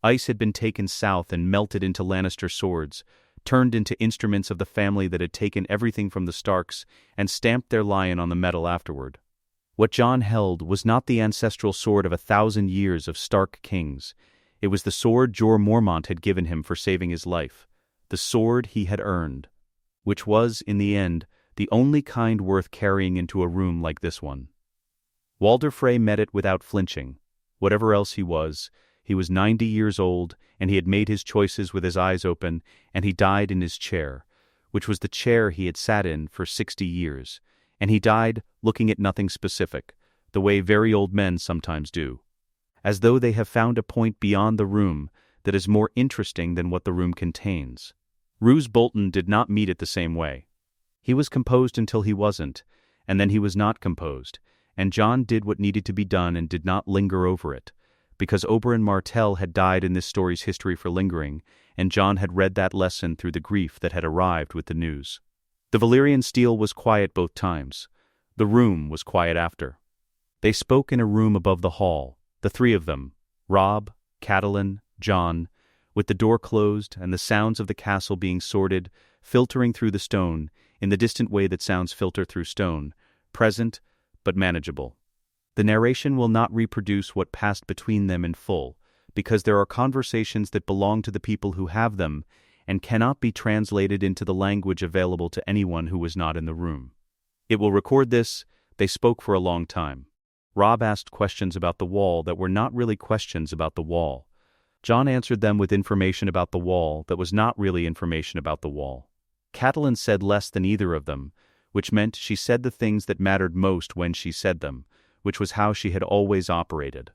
Ice had been taken south and melted into Lannister swords, turned into instruments of the family that had taken everything from the Starks and stamped their lion on the metal afterward. What Jon held was not the ancestral sword of 1,000 years of Stark kings. It was the sword Jorah Mormont had given him for saving his life, the sword he had earned, which was, in the end, the only kind worth carrying into a room like this one. Walder Frey met it without flinching. Whatever else he was 90 years old, and he had made his choices with his eyes open, and he died in his chair, which was the chair he had sat in for 60 years, and he died looking at nothing specific, the way very old men sometimes do, as though they have found a point beyond the room that is more interesting than what the room contains. Roose Bolton did not meet it the same way. He was composed until he wasn't, and then he was not composed, and Jon did what needed to be done and did not linger over it, because Oberyn Martell had died in this story's history for lingering, and Jon had read that lesson through the grief that had arrived with the news. The Valyrian steel was quiet both times. The room was quiet after. They spoke in a room above the hall, the three of them, Robb, Catelyn, Jon, with the door closed and the sounds of the castle being sorted, filtering through the stone, in the distant way that sounds filter through stone, present, but manageable. The narration will not reproduce what passed between them in full, because there are conversations that belong to the people who have them and cannot be translated into the language available to anyone who was not in the room. It will record this. They spoke for a long time. Robb asked questions about the wall that were not really questions about the wall. Jon answered them with information about the wall that was not really information about the wall. Catelyn said less than either of them, which meant she said the things that mattered most when she said them, which was how she had always operated.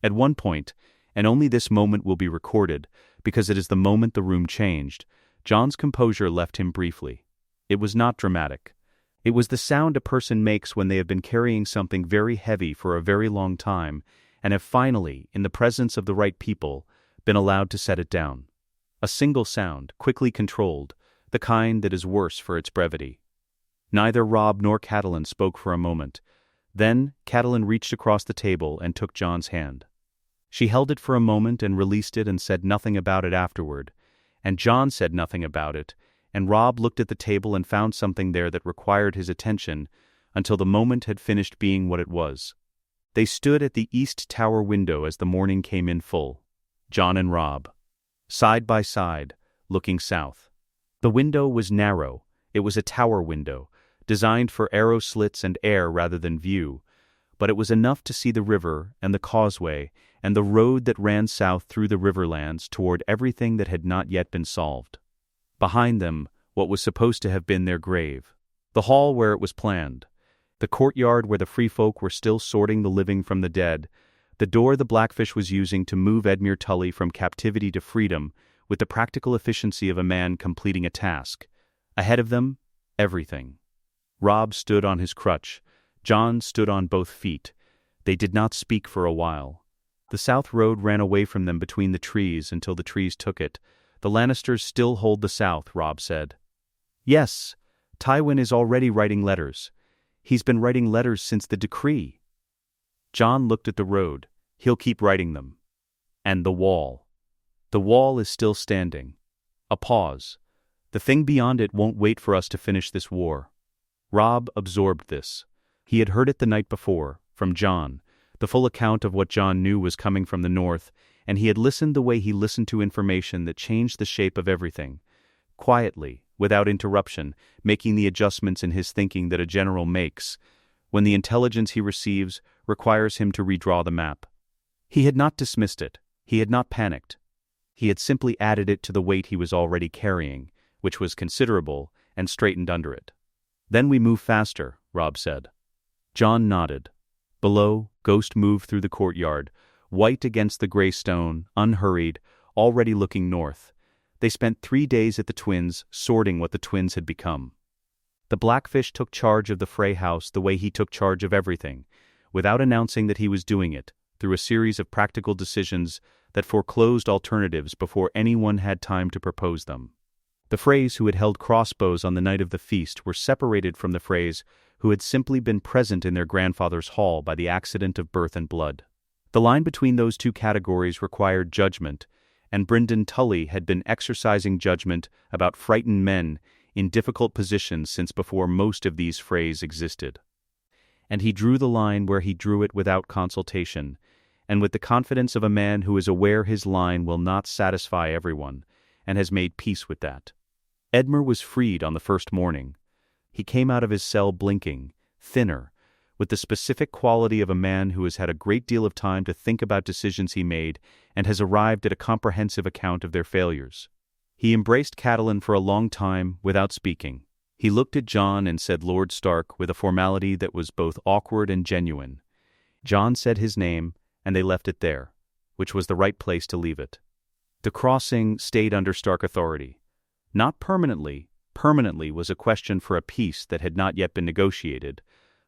At one point, and only this moment will be recorded, because it is the moment the room changed, Jon's composure left him briefly. It was not dramatic. It was the sound a person makes when they have been carrying something very heavy for a very long time and have finally, in the presence of the right people, been allowed to set it down. A single sound, quickly controlled, the kind that is worse for its brevity. Neither Robb nor Catelyn spoke for a moment. Then Catelyn reached across the table and took Jon's hand. She held it for a moment and released it and said nothing about it afterward, and Jon said nothing about it, and Robb looked at the table and found something there that required his attention until the moment had finished being what it was. They stood at the east tower window as the morning came in full, Jon and Robb, side by side, looking south. The window was narrow. It was a tower window, designed for arrow slits and air rather than view, but it was enough to see the river and the causeway and the road that ran south through the riverlands toward everything that had not yet been solved. Behind them, what was supposed to have been their grave. The hall where it was planned. The courtyard where the free folk were still sorting the living from the dead. The door the Blackfish was using to move Edmure Tully from captivity to freedom with the practical efficiency of a man completing a task. Ahead of them, everything. Robb stood on his crutch. Jon stood on both feet. They did not speak for a while. The south road ran away from them between the trees until the trees took it. The Lannisters still hold the south, Robb said. Yes, Tywin is already writing letters. He's been writing letters since the decree. Jon looked at the road. He'll keep writing them. And the wall. The wall is still standing. A pause. The thing beyond it won't wait for us to finish this war. Robb absorbed this. He had heard it the night before, from Jon. The full account of what Jon knew was coming from the north, and he had listened the way he listened to information that changed the shape of everything. Quietly, without interruption, making the adjustments in his thinking that a general makes, when the intelligence he receives requires him to redraw the map. He had not dismissed it. He had not panicked. He had simply added it to the weight he was already carrying, which was considerable, and straightened under it. Then we move faster, Robb said. Jon nodded. Below, Ghost moved through the courtyard, white against the gray stone, unhurried, already looking north. They spent 3 days at the Twins, sorting what the Twins had become. The Blackfish took charge of the Frey house the way he took charge of everything, without announcing that he was doing it, through a series of practical decisions that foreclosed alternatives before anyone had time to propose them. The Freys who had held crossbows on the night of the feast were separated from the Freys who had simply been present in their grandfather's hall by the accident of birth and blood. The line between those two categories required judgment, and Brynden Tully had been exercising judgment about frightened men in difficult positions since before most of these Freys existed. And he drew the line where he drew it without consultation, and with the confidence of a man who is aware his line will not satisfy everyone, and has made peace with that. Edmure was freed on the first morning. He came out of his cell blinking, thinner, with the specific quality of a man who has had a great deal of time to think about decisions he made and has arrived at a comprehensive account of their failures. He embraced Catelyn for a long time without speaking. He looked at Jon and said Lord Stark with a formality that was both awkward and genuine. Jon said his name, and they left it there, which was the right place to leave it. The crossing stayed under Stark authority. Not permanently. Permanently was a question for a peace that had not yet been negotiated,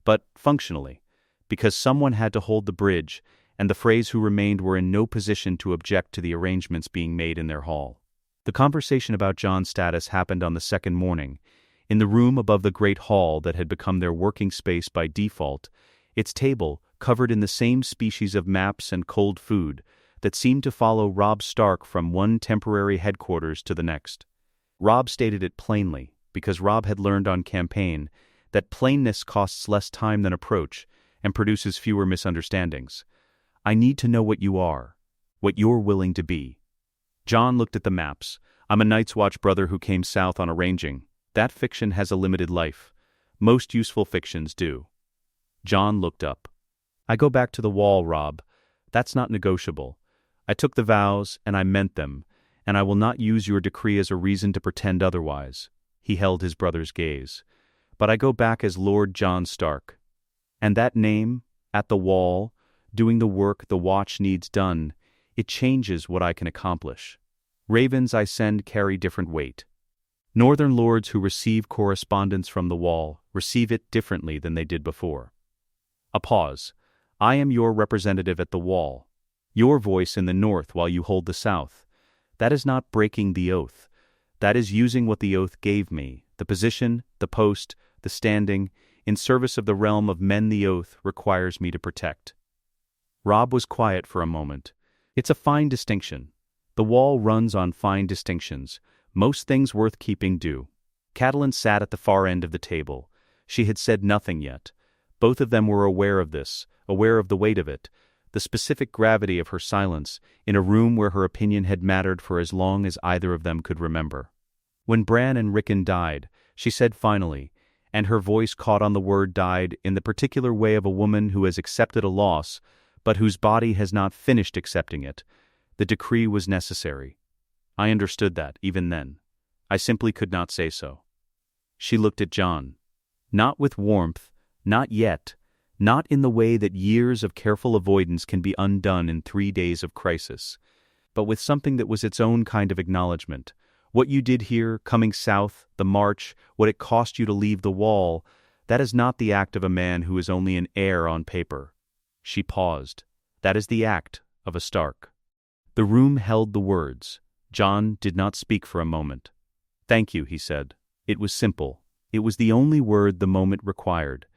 but functionally, because someone had to hold the bridge, and the Freys who remained were in no position to object to the arrangements being made in their hall. The conversation about Jon's status happened on the second morning, in the room above the great hall that had become their working space by default, its table covered in the same species of maps and cold food that seemed to follow Robb Stark from one temporary headquarters to the next. Robb stated it plainly, because Robb had learned on campaign that plainness costs less time than approach, and produces fewer misunderstandings. I need to know what you are, what you're willing to be. Jon looked at the maps. I'm a Night's Watch brother who came south on arranging. That fiction has a limited life. Most useful fictions do. Jon looked up. I go back to the wall, Robb. That's not negotiable. I took the vows, and I meant them, and I will not use your decree as a reason to pretend otherwise. He held his brother's gaze. But I go back as Lord Jon Stark. And that name, at the wall, doing the work the watch needs done, it changes what I can accomplish. Ravens I send carry different weight. Northern lords who receive correspondence from the wall receive it differently than they did before. A pause. I am your representative at the wall. Your voice in the north while you hold the south. That is not breaking the oath. That is using what the oath gave me, the position, the post, the standing, in service of the realm of men the oath requires me to protect. Robb was quiet for a moment. It's a fine distinction. The wall runs on fine distinctions. Most things worth keeping do. Catelyn sat at the far end of the table. She had said nothing yet. Both of them were aware of this, aware of the weight of it, the specific gravity of her silence, in a room where her opinion had mattered for as long as either of them could remember. When Bran and Rickon died, she said finally, and her voice caught on the word died in the particular way of a woman who has accepted a loss, but whose body has not finished accepting it, the decree was necessary. I understood that, even then. I simply could not say so. She looked at Jon. Not with warmth, not yet, not in the way that years of careful avoidance can be undone in 3 days of crisis, but with something that was its own kind of acknowledgement. What you did here, coming south, the march, what it cost you to leave the wall, that is not the act of a man who is only an heir on paper. She paused. That is the act of a Stark. The room held the words. Jon did not speak for a moment. Thank you, he said. It was simple. It was the only word the moment required.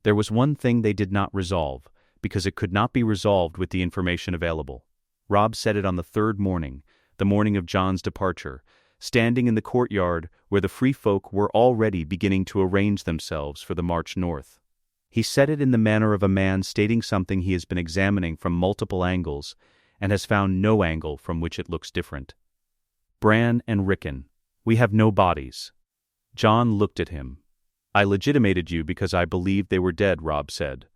There was one thing they did not resolve, because it could not be resolved with the information available. Robb said it on the third morning, the morning of Jon's departure, standing in the courtyard where the free folk were already beginning to arrange themselves for the march north. He said it in the manner of a man stating something he has been examining from multiple angles and has found no angle from which it looks different. Bran and Rickon, we have no bodies. Jon looked at him. I legitimated you because I believed they were dead, Robb said.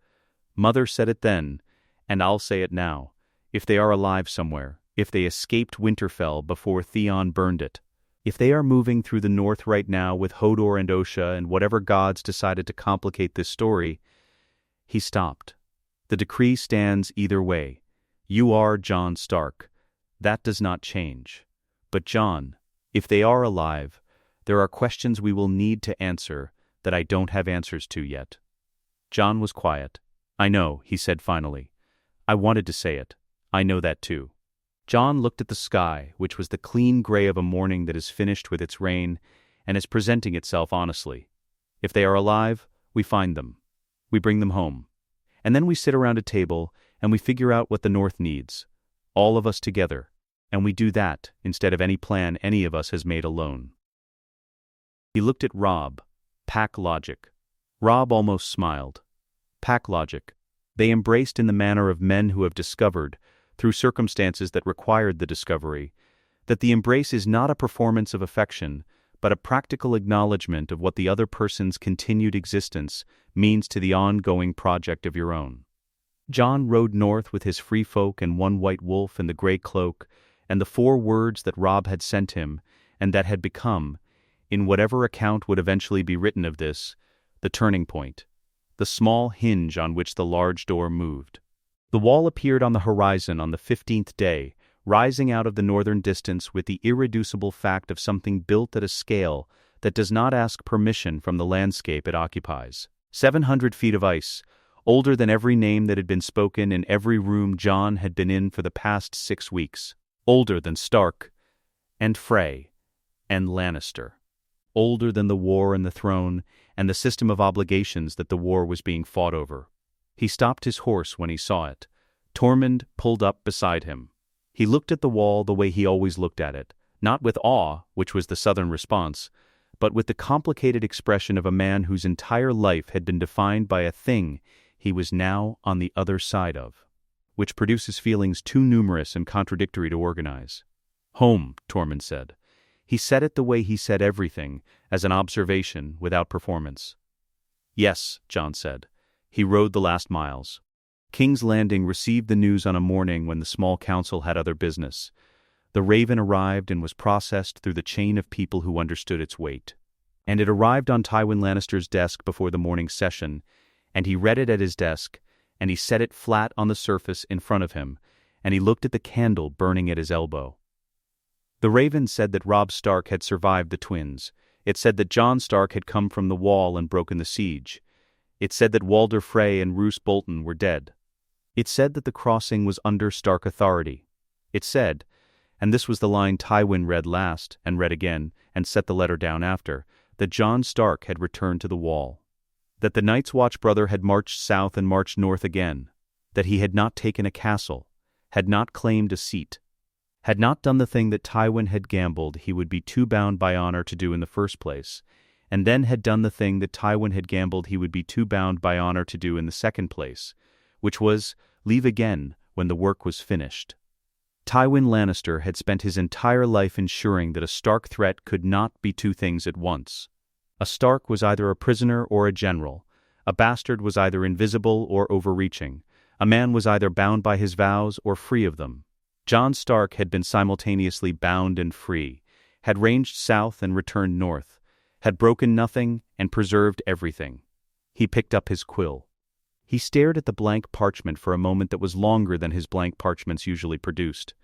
Mother said it then, and I'll say it now. If they are alive somewhere, if they escaped Winterfell before Theon burned it, if they are moving through the north right now with Hodor and Osha and whatever gods decided to complicate this story. He stopped. The decree stands either way. You are Jon Stark. That does not change. But Jon, if they are alive, there are questions we will need to answer that I don't have answers to yet. Jon was quiet. I know, he said finally. I wanted to say it. I know that too. Jon looked at the sky, which was the clean gray of a morning that is finished with its rain and is presenting itself honestly. If they are alive, we find them. We bring them home. And then we sit around a table and we figure out what the North needs. All of us together. And we do that instead of any plan any of us has made alone. He looked at Robb. Pack logic. Robb almost smiled. Pack logic. They embraced in the manner of men who have discovered, through circumstances that required the discovery, that the embrace is not a performance of affection, but a practical acknowledgement of what the other person's continued existence means to the ongoing project of your own. Jon rode north with his free folk and one white wolf in the gray cloak, and the 4 words that Robb had sent him, and that had become, in whatever account would eventually be written of this, the turning point, the small hinge on which the large door moved. The wall appeared on the horizon on the 15th day, rising out of the northern distance with the irreducible fact of something built at a scale that does not ask permission from the landscape it occupies. 700 feet of ice, older than every name that had been spoken in every room Jon had been in for the past 6 weeks. Older than Stark, and Frey, and Lannister. Older than the war and the throne, and the system of obligations that the war was being fought over. He stopped his horse when he saw it. Tormund pulled up beside him. He looked at the wall the way he always looked at it, not with awe, which was the southern response, but with the complicated expression of a man whose entire life had been defined by a thing he was now on the other side of, which produces feelings too numerous and contradictory to organize. Home, Tormund said. He said it the way he said everything, as an observation without performance. Yes, Jon said. He rode the last miles. King's Landing received the news on a morning when the small council had other business. The raven arrived and was processed through the chain of people who understood its weight. And it arrived on Tywin Lannister's desk before the morning session, and he read it at his desk, and he set it flat on the surface in front of him, and he looked at the candle burning at his elbow. The raven said that Robb Stark had survived the twins. It said that Jon Stark had come from the wall and broken the siege. It said that Walder Frey and Roose Bolton were dead. It said that the crossing was under Stark authority. It said, and this was the line Tywin read last, and read again, and set the letter down after, that Jon Stark had returned to the wall. That the Night's Watch brother had marched south and marched north again. That he had not taken a castle, had not claimed a seat, had not done the thing that Tywin had gambled he would be too bound by honor to do in the first place, and then had done the thing that Tywin had gambled he would be too bound by honor to do in the second place, which was leave again when the work was finished. Tywin Lannister had spent his entire life ensuring that a Stark threat could not be two things at once. A Stark was either a prisoner or a general. A bastard was either invisible or overreaching. A man was either bound by his vows or free of them. Jon Stark had been simultaneously bound and free, had ranged south and returned north, had broken nothing and preserved everything. He picked up his quill. He stared at the blank parchment for a moment that was longer than his blank parchments usually produced.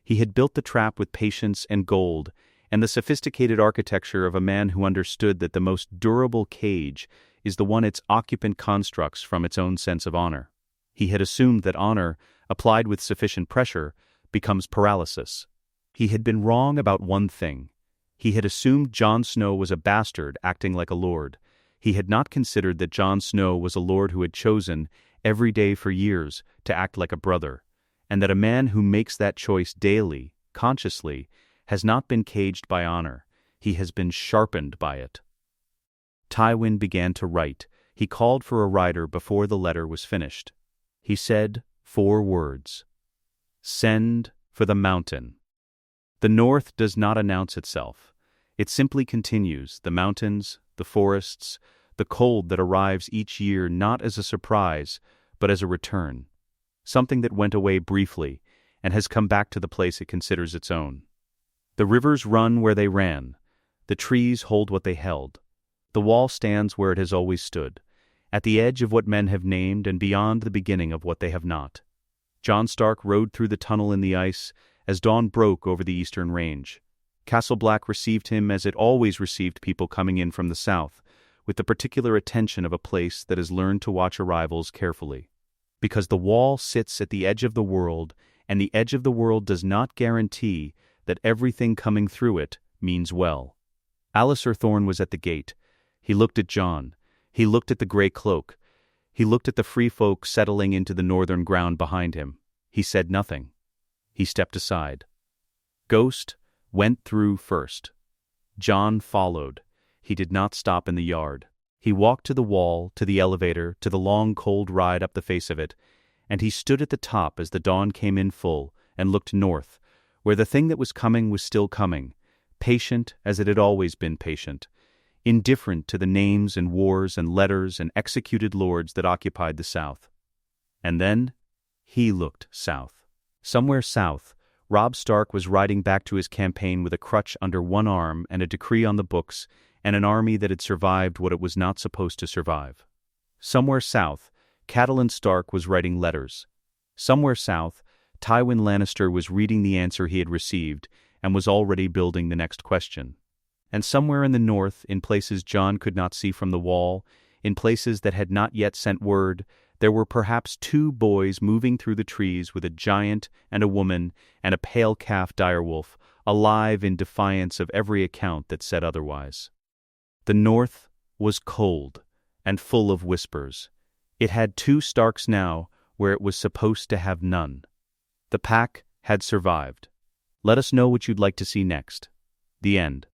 He had built the trap with patience and gold, and the sophisticated architecture of a man who understood that the most durable cage is the one its occupant constructs from its own sense of honor. He had assumed that honor, applied with sufficient pressure, becomes paralysis. He had been wrong about one thing. He had assumed Jon Snow was a bastard acting like a lord. He had not considered that Jon Snow was a lord who had chosen, every day for years, to act like a brother, and that a man who makes that choice daily, consciously, has not been caged by honor. He has been sharpened by it. Tywin began to write. He called for a writer before the letter was finished. He said 4 words. Send for the mountain. The north does not announce itself. It simply continues, the mountains, the forests, the cold that arrives each year not as a surprise, but as a return. Something that went away briefly, and has come back to the place it considers its own. The rivers run where they ran. The trees hold what they held. The wall stands where it has always stood, at the edge of what men have named and beyond the beginning of what they have not. Jon Stark rode through the tunnel in the ice as dawn broke over the eastern range. Castle Black received him as it always received people coming in from the south, with the particular attention of a place that has learned to watch arrivals carefully. Because the wall sits at the edge of the world, and the edge of the world does not guarantee that everything coming through it means well. Alliser Thorne was at the gate. He looked at Jon. He looked at the grey cloak. He looked at the free folk settling into the northern ground behind him. He said nothing. He stepped aside. Ghost went through first. Jon followed. He did not stop in the yard. He walked to the wall, to the elevator, to the long cold ride up the face of it, and he stood at the top as the dawn came in full and looked north, where the thing that was coming was still coming, patient as it had always been patient, indifferent to the names and wars and letters and executed lords that occupied the south. And then he looked south. Somewhere south, Robb Stark was riding back to his campaign with a crutch under one arm and a decree on the books and an army that had survived what it was not supposed to survive. Somewhere south, Catelyn Stark was writing letters. Somewhere south, Tywin Lannister was reading the answer he had received and was already building the next question. And somewhere in the north, in places Jon could not see from the wall, in places that had not yet sent word, there were perhaps 2 boys moving through the trees with a giant and a woman and a pale calf direwolf, alive in defiance of every account that said otherwise. The north was cold and full of whispers. It had 2 Starks now where it was supposed to have none. The pack had survived. Let us know what you'd like to see next. The end.